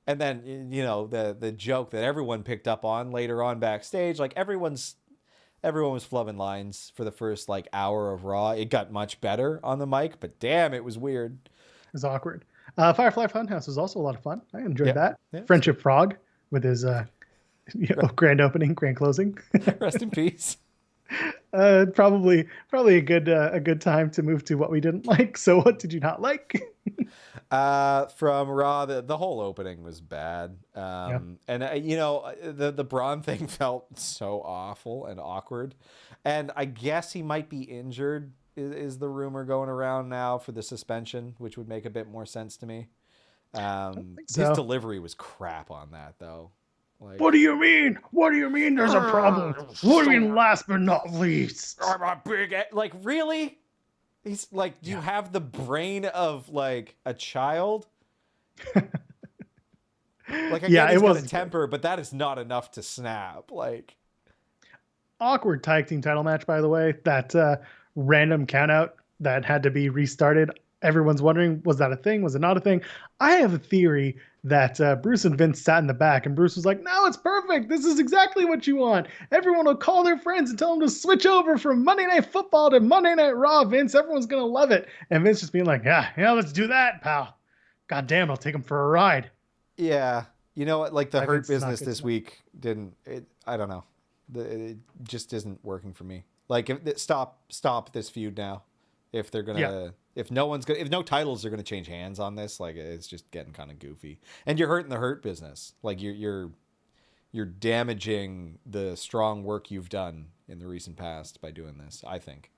And then, you know, the joke that everyone picked up on later on backstage, like everyone was flubbing lines for the first like hour of Raw. It got much better on the mic, but damn, it was weird. It was awkward. Firefly Funhouse was also a lot of fun. I enjoyed that. Yeah. Friendship Frog with his grand opening, grand closing. Rest in peace. Probably a good time to move to what we didn't like. So what did you not like? From Raw, the whole opening was bad. And the Braun thing felt so awful and awkward. And I guess he might be injured is the rumor going around now for the suspension, which would make a bit more sense to me. His delivery was crap on that though. Like, what do you mean? What do you mean there's a problem? What do you mean last but not least? I'm a big... Like, really? He's like, do you have the brain of, like, a child? Like, I get he's got a temper, but that is not enough to snap. Like... Awkward tag team title match, by the way. That random countout that had to be restarted. Everyone's wondering, was that a thing? Was it not a thing? I have a theory that Bruce and Vince sat in the back and Bruce was like, no, it's perfect. This is exactly what you want. Everyone will call their friends and tell them to switch over from Monday Night Football to Monday Night Raw, Vince. Everyone's going to love it. And Vince just being like, yeah, let's do that, pal. God damn, I'll take him for a ride. Yeah. You know what? Like the Like, Hurt it's not Business good this stuff. week I don't know. It just isn't working for me. Like stop this feud now. If they're gonna, if no titles are gonna change hands on this, like it's just getting kind of goofy. And you're hurting the Hurt Business. Like you're damaging the strong work you've done in the recent past by doing this, I think.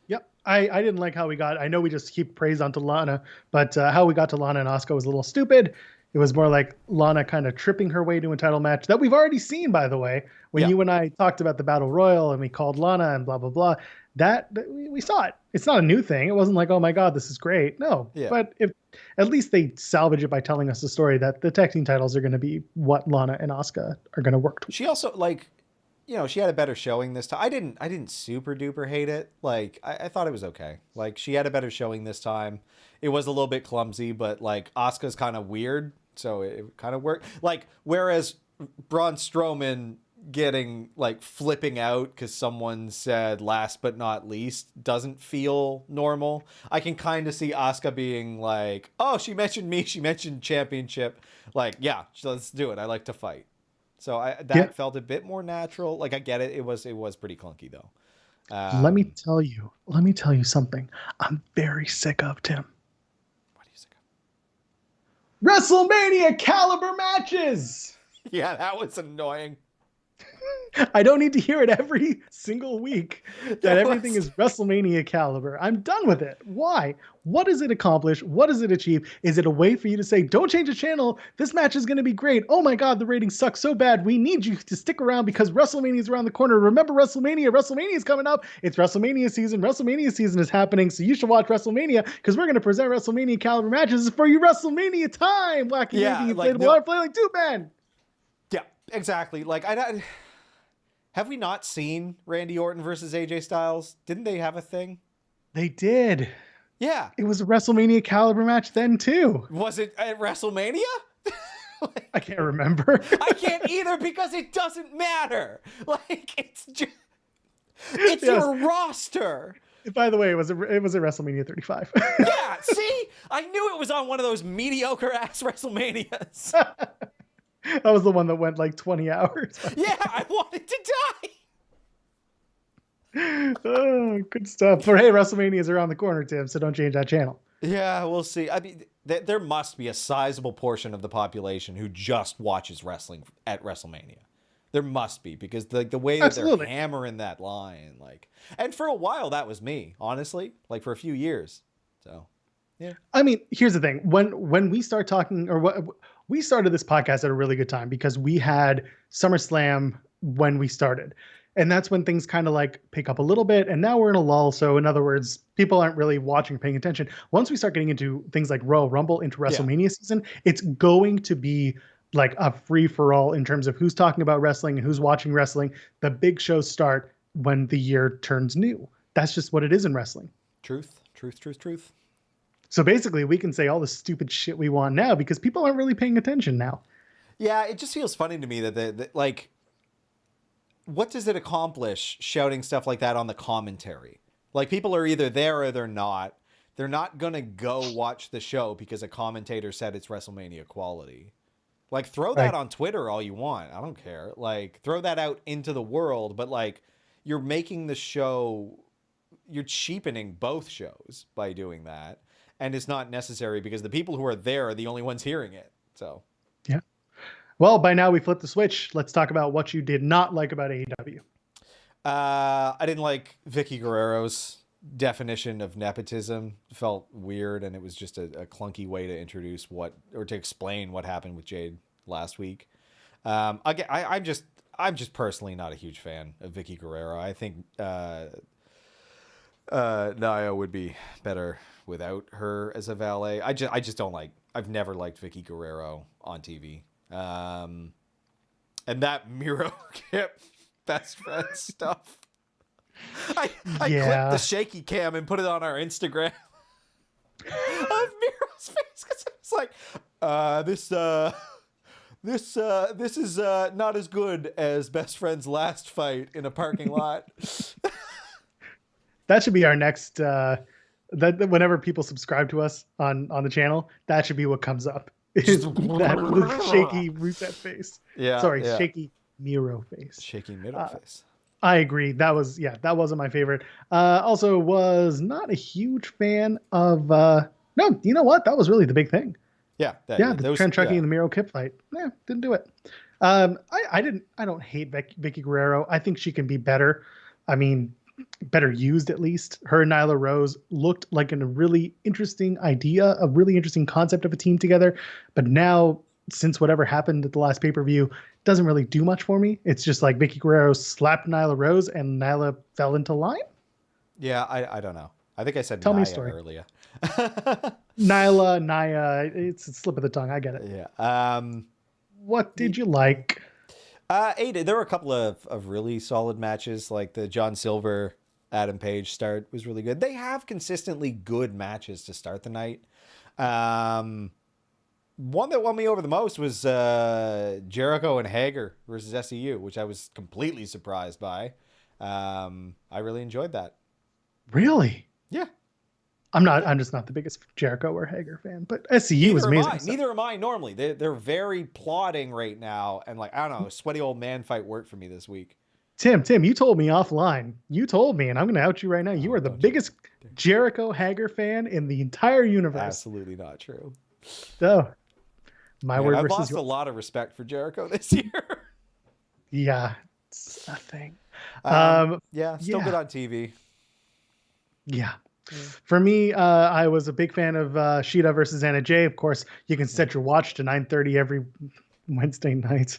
Yep. I didn't like how we got, I know we just keep praise onto Lana, but how we got to Lana and Asuka was a little stupid. It was more like Lana kind of tripping her way to a title match that we've already seen, by the way, when Yeah. you and I talked about the Battle Royal and we called Lana and blah, blah, blah. That we saw it. It's not a new thing. It wasn't like, oh my God, this is great. No, Yeah. but if at least they salvage it by telling us the story that the tag team titles are going to be what Lana and Asuka are going to work towards. She also like, she had a better showing this time. I didn't super duper hate it. Like I thought it was okay. Like she had a better showing this time. It was a little bit clumsy, but like Asuka's kind of weird, so it kind of worked. Like whereas Braun Strowman getting like flipping out because someone said last but not least doesn't feel normal. I can kind of see Asuka being like, oh, she mentioned me, she mentioned championship, like, yeah, let's do it, I like to fight. So that felt a bit more natural. Like I get it, it was pretty clunky though. Let me tell you something I'm very sick of, Tim. What are you sick of? WrestleMania caliber matches. Yeah, that was annoying. I don't need to hear it every single week that everything is WrestleMania caliber. I'm done with it. Why? What does it accomplish? What does it achieve? Is it a way for you to say, don't change the channel, this match is going to be great. Oh my God, the ratings suck so bad. We need you to stick around because WrestleMania is around the corner. Remember WrestleMania. WrestleMania is coming up. It's WrestleMania season. WrestleMania season is happening. So you should watch WrestleMania because we're going to present WrestleMania caliber matches for you. WrestleMania time. Wacky, wavy, inflatable, flailing tube man. Yeah, exactly. Like have we not seen Randy Orton versus AJ Styles? Didn't they have a thing? They did. Yeah. It was a WrestleMania caliber match then too. Was it at WrestleMania? I can't remember. I can't either because it doesn't matter. Like it's your roster. By the way, it was at WrestleMania 35. Yeah, see? I knew it was on one of those mediocre ass WrestleManias. That was the one that went like 20 hours. Yeah, I wanted to die. Oh, good stuff. But hey, WrestleMania is around the corner, Tim, so don't change that channel. Yeah, we'll see. I mean, there must be a sizable portion of the population who just watches wrestling at WrestleMania. There must be, because the way that Absolutely. they're hammering that line, like, and for a while that was me, honestly, like for a few years. So, yeah. I mean, here's the thing. When we start talking, we started this podcast at a really good time because we had SummerSlam when we started. And that's when things kind of like pick up a little bit. And now we're in a lull. So in other words, people aren't really watching, paying attention. Once we start getting into things like Royal Rumble into WrestleMania season, it's going to be like a free for all in terms of who's talking about wrestling and who's watching wrestling. The big shows start when the year turns new. That's just what it is in wrestling. Truth. So basically we can say all the stupid shit we want now because people aren't really paying attention now. Yeah, it just feels funny to me that like, what does it accomplish shouting stuff like that on the commentary? Like, people are either there or they're not. They're not going to go watch the show because a commentator said it's WrestleMania quality. Like, throw that on Twitter all you want. I don't care. Like, throw that out into the world. But, like, you're making the show, you're cheapening both shows by doing that. And it's not necessary because the people who are there are the only ones hearing it. So, yeah. Well, by now we flipped the switch. Let's talk about what you did not like about AEW. I didn't like Vicky Guerrero's definition of nepotism. It felt weird, and it was just a clunky way to introduce to explain what happened with Jade last week. I'm just personally not a huge fan of Vicky Guerrero. I think Nia would be better without her as a valet. I just don't like. I've never liked Vicky Guerrero on TV. And that Miro Kip best friend stuff. I clipped the shaky cam and put it on our Instagram of Miro's face because it was like, this is not as good as best friend's last fight in a parking lot. That should be our next. That whenever people subscribe to us on the channel, that should be what comes up. That shaky Rusev face. Yeah, Sorry, yeah. shaky Miro face. Shaky middle Uh, face. I agree. That wasn't my favorite. Also, was not a huge fan of. No, you know what? That was really the big thing. Yeah, Yeah, the those. Trent Chucky Yeah, and the Miro Kip fight. Yeah, didn't do it. I don't hate Vicky Guerrero. I think she can be better. I mean, better used at least. Her and Nyla Rose looked like a really interesting idea, a really interesting concept of a team together. But now, since whatever happened at the last pay-per-view, doesn't really do much for me. It's just like Vicky Guerrero slapped Nyla Rose and Nyla fell into line. yeah. I don't know. I think I said Tell me a Naya story. earlier. Nyla, Naya, it's a slip of the tongue. I get it. Yeah. What did you like? There were a couple of really solid matches, like the John Silver Adam Page start was really good. They have consistently good matches to start the night. One that won me over the most was Jericho and Hager versus SCU, which I was completely surprised by. I really enjoyed that. Really? Yeah. I'm just not the biggest Jericho or Hager fan, but SCU was amazing. Neither am I normally. They're very plodding right now, and like I don't know, a sweaty old man fight worked for me this week. Tim, you told me offline. You told me, and I'm going to out you right now. You are the biggest Jericho Hager fan in the entire universe. Absolutely not true. So, my word I've versus lost yours. a lot of respect for Jericho this year. Yeah, it's a thing. Yeah, still good on TV. Yeah. For me, I was a big fan of Sheeta versus Anna Jay. Of course, you can set your watch to 9:30 every Wednesday night.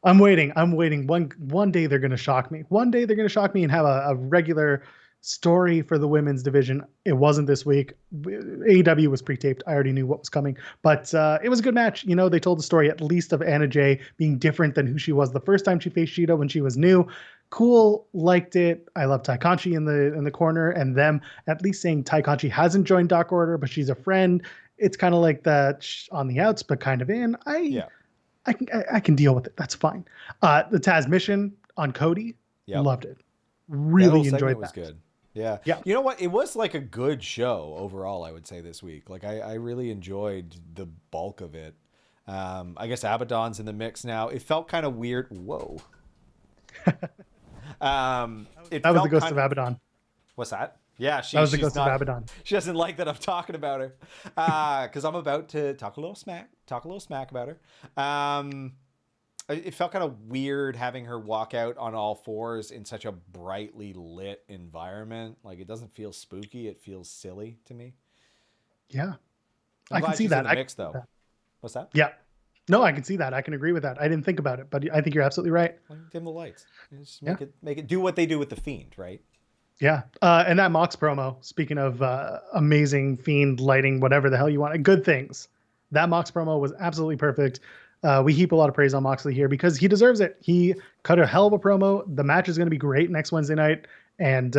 I'm waiting. One day they're going to shock me. One day they're going to shock me and have a regular story for the women's division. It wasn't this week. AEW was pre-taped. I already knew what was coming, but it was a good match. You know, they told the story at least of Anna Jay being different than who she was the first time she faced Sheeta when she was new. Cool, liked it. I love Tai Conchi in the corner, and them at least saying Tai Conchi hasn't joined Dark Order, but she's a friend. It's kind of like that on the outs, but kind of in. I can deal with it. That's fine. The Taz mission on Cody, loved it. Really enjoyed that. Was good. Yeah. Yeah. You know what? It was like a good show overall, I would say, this week. Like I really enjoyed the bulk of it. I guess Abaddon's in the mix now. It felt kind of weird. Whoa. That was the ghost of Abaddon. What's that? Yeah, that was the ghost of Abaddon. She doesn't like that I'm talking about her, because I'm about to talk a little smack about her. It felt kind of weird having her walk out on all fours in such a brightly lit environment. Like it doesn't feel spooky; it feels silly to me. Yeah, I can see that. Mix though. What's that? Yeah. No, I can see that. I can agree with that. I didn't think about it, but I think you're absolutely right. Dim the lights. Just make it do what they do with the Fiend, right? Yeah. And that Mox promo, speaking of amazing Fiend lighting, whatever the hell you want, good things. That Mox promo was absolutely perfect. We heap a lot of praise on Moxley here because he deserves it. He cut a hell of a promo. The match is going to be great next Wednesday night. And,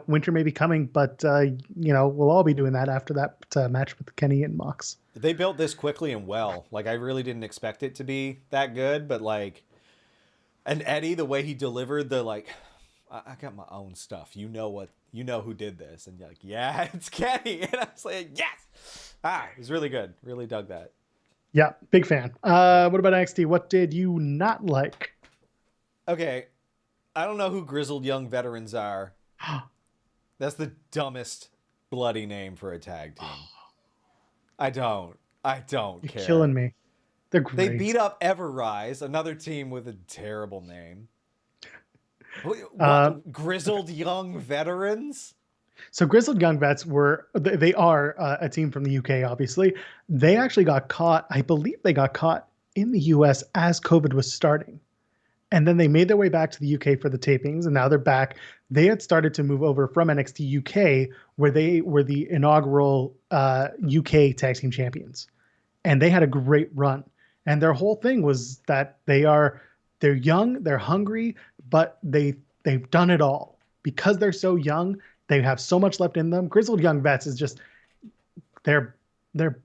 winter may be coming, but, we'll all be doing that after that match with Kenny and Mox. They built this quickly and well. Like, I really didn't expect it to be that good, but, like, and Eddie, the way he delivered the, like, I got my own stuff. You know who did this. And you're like, yeah, it's Kenny. And I was like, yes. It was really good. Really dug that. Yeah, big fan. What about NXT? What did you not like? Okay. I don't know who Grizzled Young Veterans are. That's the dumbest bloody name for a tag team. I don't You're care. Killing me. They're great. They beat up Everrise, another team with a terrible name. Grizzled Young Veterans? So Grizzled Young Vets they are a team from the UK, obviously. They actually got caught, I believe they got caught in the US as COVID was starting. And then they made their way back to the UK for the tapings, and now they're back. They had started to move over from NXT UK, where they were the inaugural UK Tag Team Champions. And they had a great run. And their whole thing was that they're young, they're hungry, but they've done it all. Because they're so young, they have so much left in them. Grizzled Young Vets is just, they're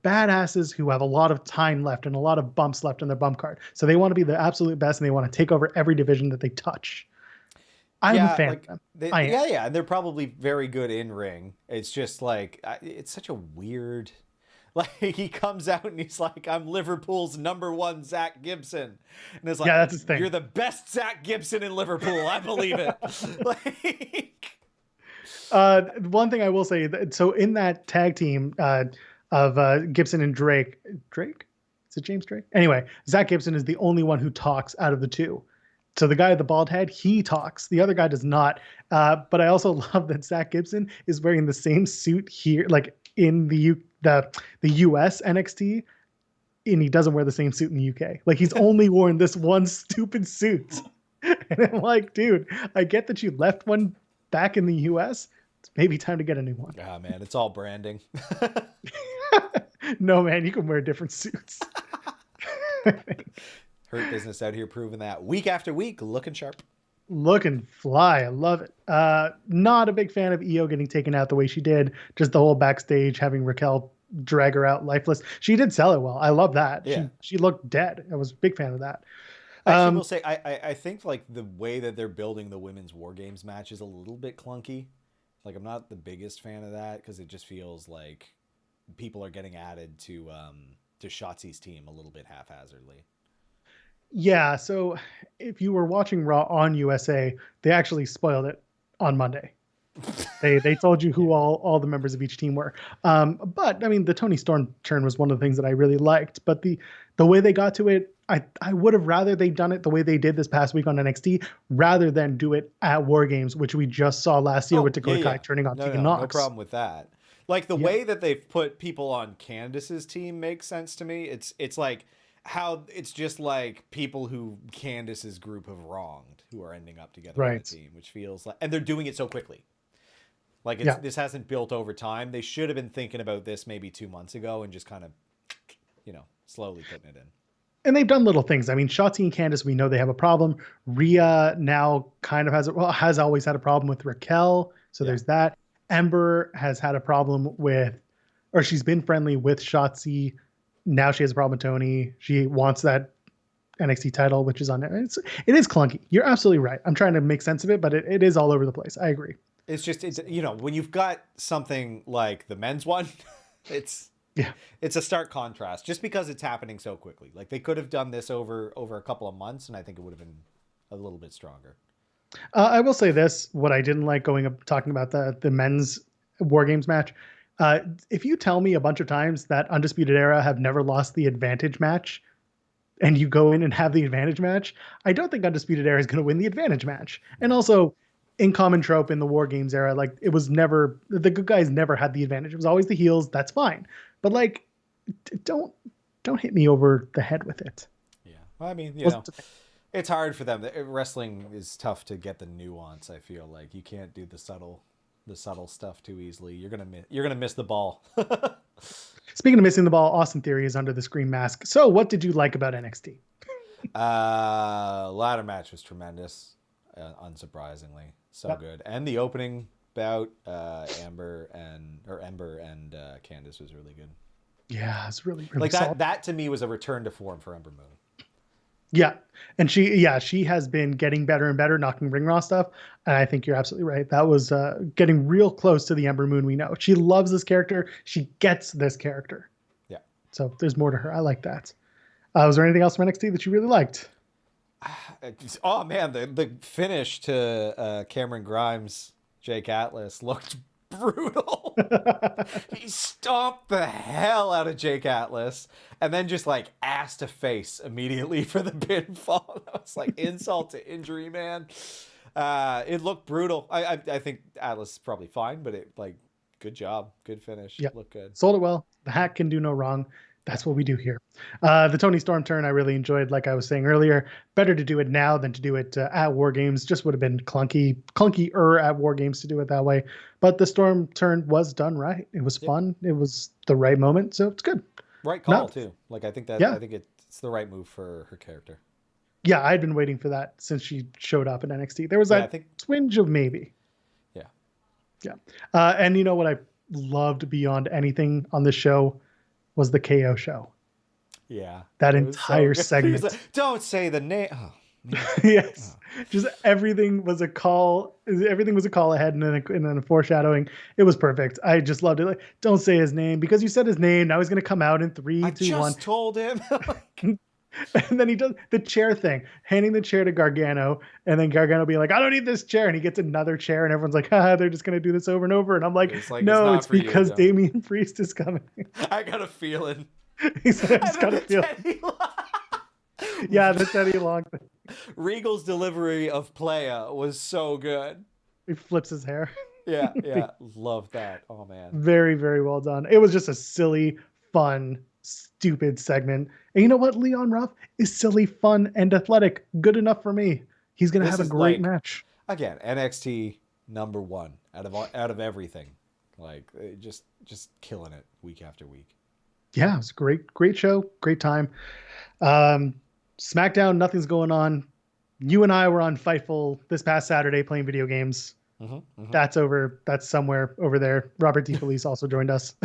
badasses who have a lot of time left and a lot of bumps left in their bump card. So they want to be the absolute best, and they want to take over every division that they touch. I'm a fan of them. And they're probably very good in ring. It's just like, it's such a weird, Like he comes out and he's like, I'm Liverpool's #1 Zach Gibson. And it's like, Yeah, that's his thing. You're the best Zach Gibson in Liverpool. I believe it. Like, one thing I will say, so in that tag team of Gibson and Drake, is it James Drake? Anyway, Zach Gibson is the only one who talks out of the two. So the guy with the bald head, he talks. The other guy does not. But I also love that Zach Gibson is wearing the same suit here, like in the US NXT, and he doesn't wear the same suit in the UK. Like he's only worn this one stupid suit. And I'm like, dude, I get that you left one back in the US. It's maybe time to get a new one. ah, man, it's all branding. No, man, you can wear different suits. Hurt Business out here proving that week after week, looking sharp. Looking fly. I love it. Not a big fan of Io getting taken out the way she did. Just the whole backstage having Raquel drag her out lifeless. She did sell it well. I love that. Yeah. She looked dead. I was a big fan of that. I will say, I think like the way that they're building the women's War Games match is a little bit clunky. Like I'm not the biggest fan of that because it just feels like people are getting added to Shotzi's team a little bit haphazardly. Yeah, so if you were watching Raw on USA, they actually spoiled it on Monday. They told you who all the members of each team were. But I mean, the Toni Storm turn was one of the things that I really liked. But the way they got to it, I would have rather they done it the way they did this past week on NXT rather than do it at War Games, which we just saw last year with Dakota Kai turning on Tegan Nox. No problem with that. Like the way that they've put people on Candice's team makes sense to me. It's like how it's just like people who Candice's group have wronged who are ending up together on the team, which feels like, and they're doing it so quickly. Like this hasn't built over time. They should have been thinking about this maybe 2 months ago and just kind of, slowly putting it in. And they've done little things. I mean, Shotzi and Candice, we know they have a problem. Rhea now kind of has always had a problem with Raquel. So there's that. Ember has had a problem she's been friendly with Shotzi. Now she has a problem with Tony. She wants that NXT title, which is on it. It is clunky. You're absolutely right. I'm trying to make sense of it, but it is all over the place. I agree. It's when you've got something like the men's one, it's a stark contrast just because it's happening so quickly. Like they could have done this over a couple of months, and I think it would have been a little bit stronger. I will say this: what I didn't like talking about the men's War Games match. If you tell me a bunch of times that Undisputed Era have never lost the advantage match, and you go in and have the advantage match, I don't think Undisputed Era is going to win the advantage match. And also, in common trope in the War Games era, like it was never the good guys never had the advantage. It was always the heels. That's fine, but like, don't hit me over the head with it. Yeah, well, I mean, it's hard for them. Wrestling is tough to get the nuance. I feel like you can't do the subtle stuff too easily. You're gonna miss the ball. Speaking of missing the ball, Austin Theory is under the screen mask. So what did you like about NXT? Ladder match was tremendous, unsurprisingly, good. And the opening bout, Ember and Candice was really good. Yeah, it's really like solid. That to me was a return to form for Ember Moon. Yeah. And she has been getting better and better, knocking ring raw stuff. And I think you're absolutely right. That was getting real close to the Ember Moon we know. She loves this character. She gets this character. Yeah. So there's more to her. I like that. Was there anything else from NXT that you really liked? Oh man, the finish to Cameron Grimes, Jake Atlas looked brutal. He stomped the hell out of Jake Atlas and then just like ass to face immediately for the pinfall. That was like insult to injury, man. It looked brutal. I think Atlas is probably fine, but good job. Good finish. Yeah. Looked good. Sold it well. The hack can do no wrong. That's what we do here. The Toni Storm turn I really enjoyed. Like I was saying earlier, better to do it now than to do it at War Games. Just would have been clunkier at War Games to do it that way. But the Storm turn was done right. It was fun. It was the right moment. So it's good. Right call too. Like I think it's the right move for her character. Yeah, I'd been waiting for that since she showed up in NXT. There was that twinge of maybe. Yeah. Yeah. And you know what I loved beyond anything on the show was the KO show. Yeah. That entire segment. Like, don't say the name. Oh. Yes, just everything was a call. Everything was a call ahead, and then a foreshadowing. It was perfect. I just loved it. Like, don't say his name because you said his name. Now he's gonna come out in three, I two, one. just told him. And then he does the chair thing, handing the chair to Gargano, and then Gargano being like, "I don't need this chair," and he gets another chair, and everyone's like, "They're just gonna do this over and over." And I'm like, It's like, "No, it's it's not for you, because Tony." Damian Priest is coming." I got a feeling. He said, "I just got a feel." Teddy Yeah, the Teddy Long thing. Regal's delivery of Playa was so good. He flips his hair. Yeah, love that. Oh man. Very, very well done. It was just a silly, fun, stupid segment. And you know what? Leon Ruff is silly, fun, and athletic. Good enough for me. He's gonna This have a is great like- match. Again, NXT #1 out of everything. Like just killing it week after week. Yeah, it was a great show, great time. SmackDown, nothing's going on. You and I were on Fightful this past Saturday playing video games. That's over. That's somewhere over there. Robert DeFelice also joined us.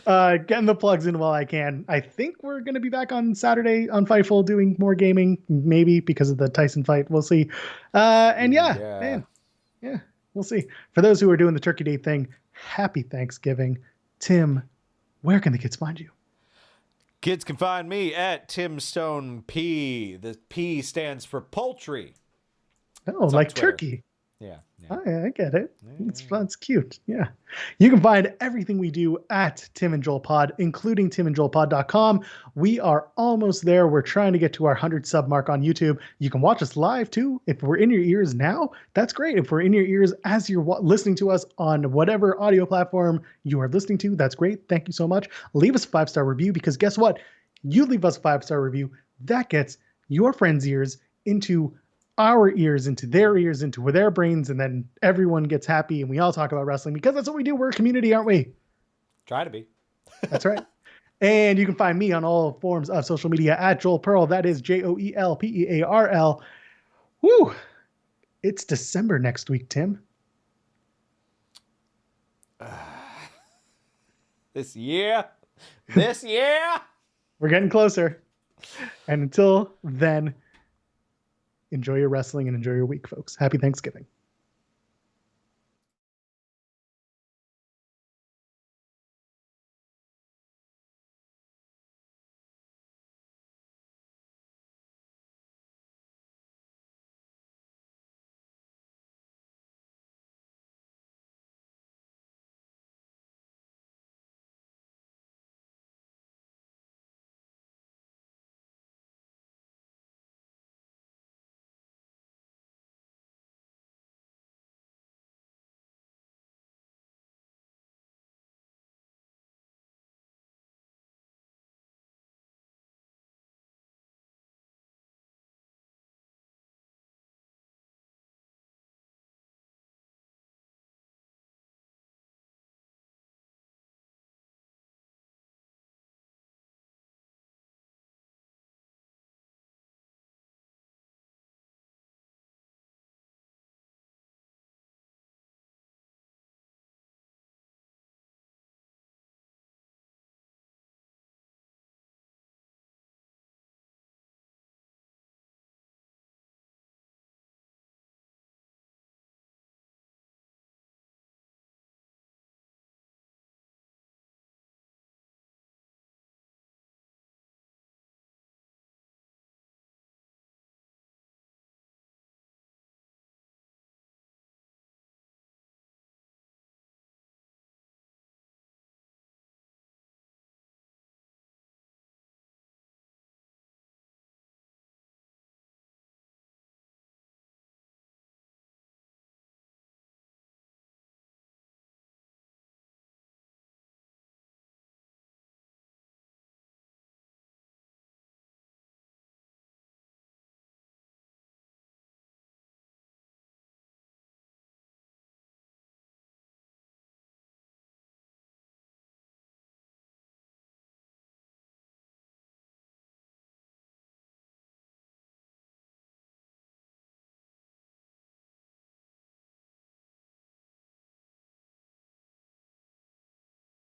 Getting the plugs in while I can. I think we're going to be back on Saturday on Fightful doing more gaming, maybe because of the Tyson fight. We'll see. Man, we'll see. For those who are doing the Turkey Day thing, happy Thanksgiving. Tim, where can the kids find you? Kids can find me at Tim Stone P. The P stands for poultry. Oh, like Twitter. turkey. Yeah. Oh, yeah, I get it. It's fun. It's cute. Yeah. You can find everything we do at Tim and Joel Pod, including timandjoelpod.com. We are almost there. We're trying to get to our 100 sub mark on YouTube. You can watch us live too. If we're in your ears now, that's great. If we're in your ears as you're listening to us on whatever audio platform you are listening to, that's great. Thank you so much. Leave us a 5-star review because guess what? You leave us a 5-star review. That gets your friends' ears into our ears, into their brains, and then everyone gets happy and we all talk about wrestling because that's what we do. We're a community, aren't we? Try to be. That's right. And you can find me on all forms of social media at Joel Pearl. That is JoelPearl. Woo! It's December next week, Tim. This year. We're getting closer. And until then, enjoy your wrestling and enjoy your week, folks. Happy Thanksgiving.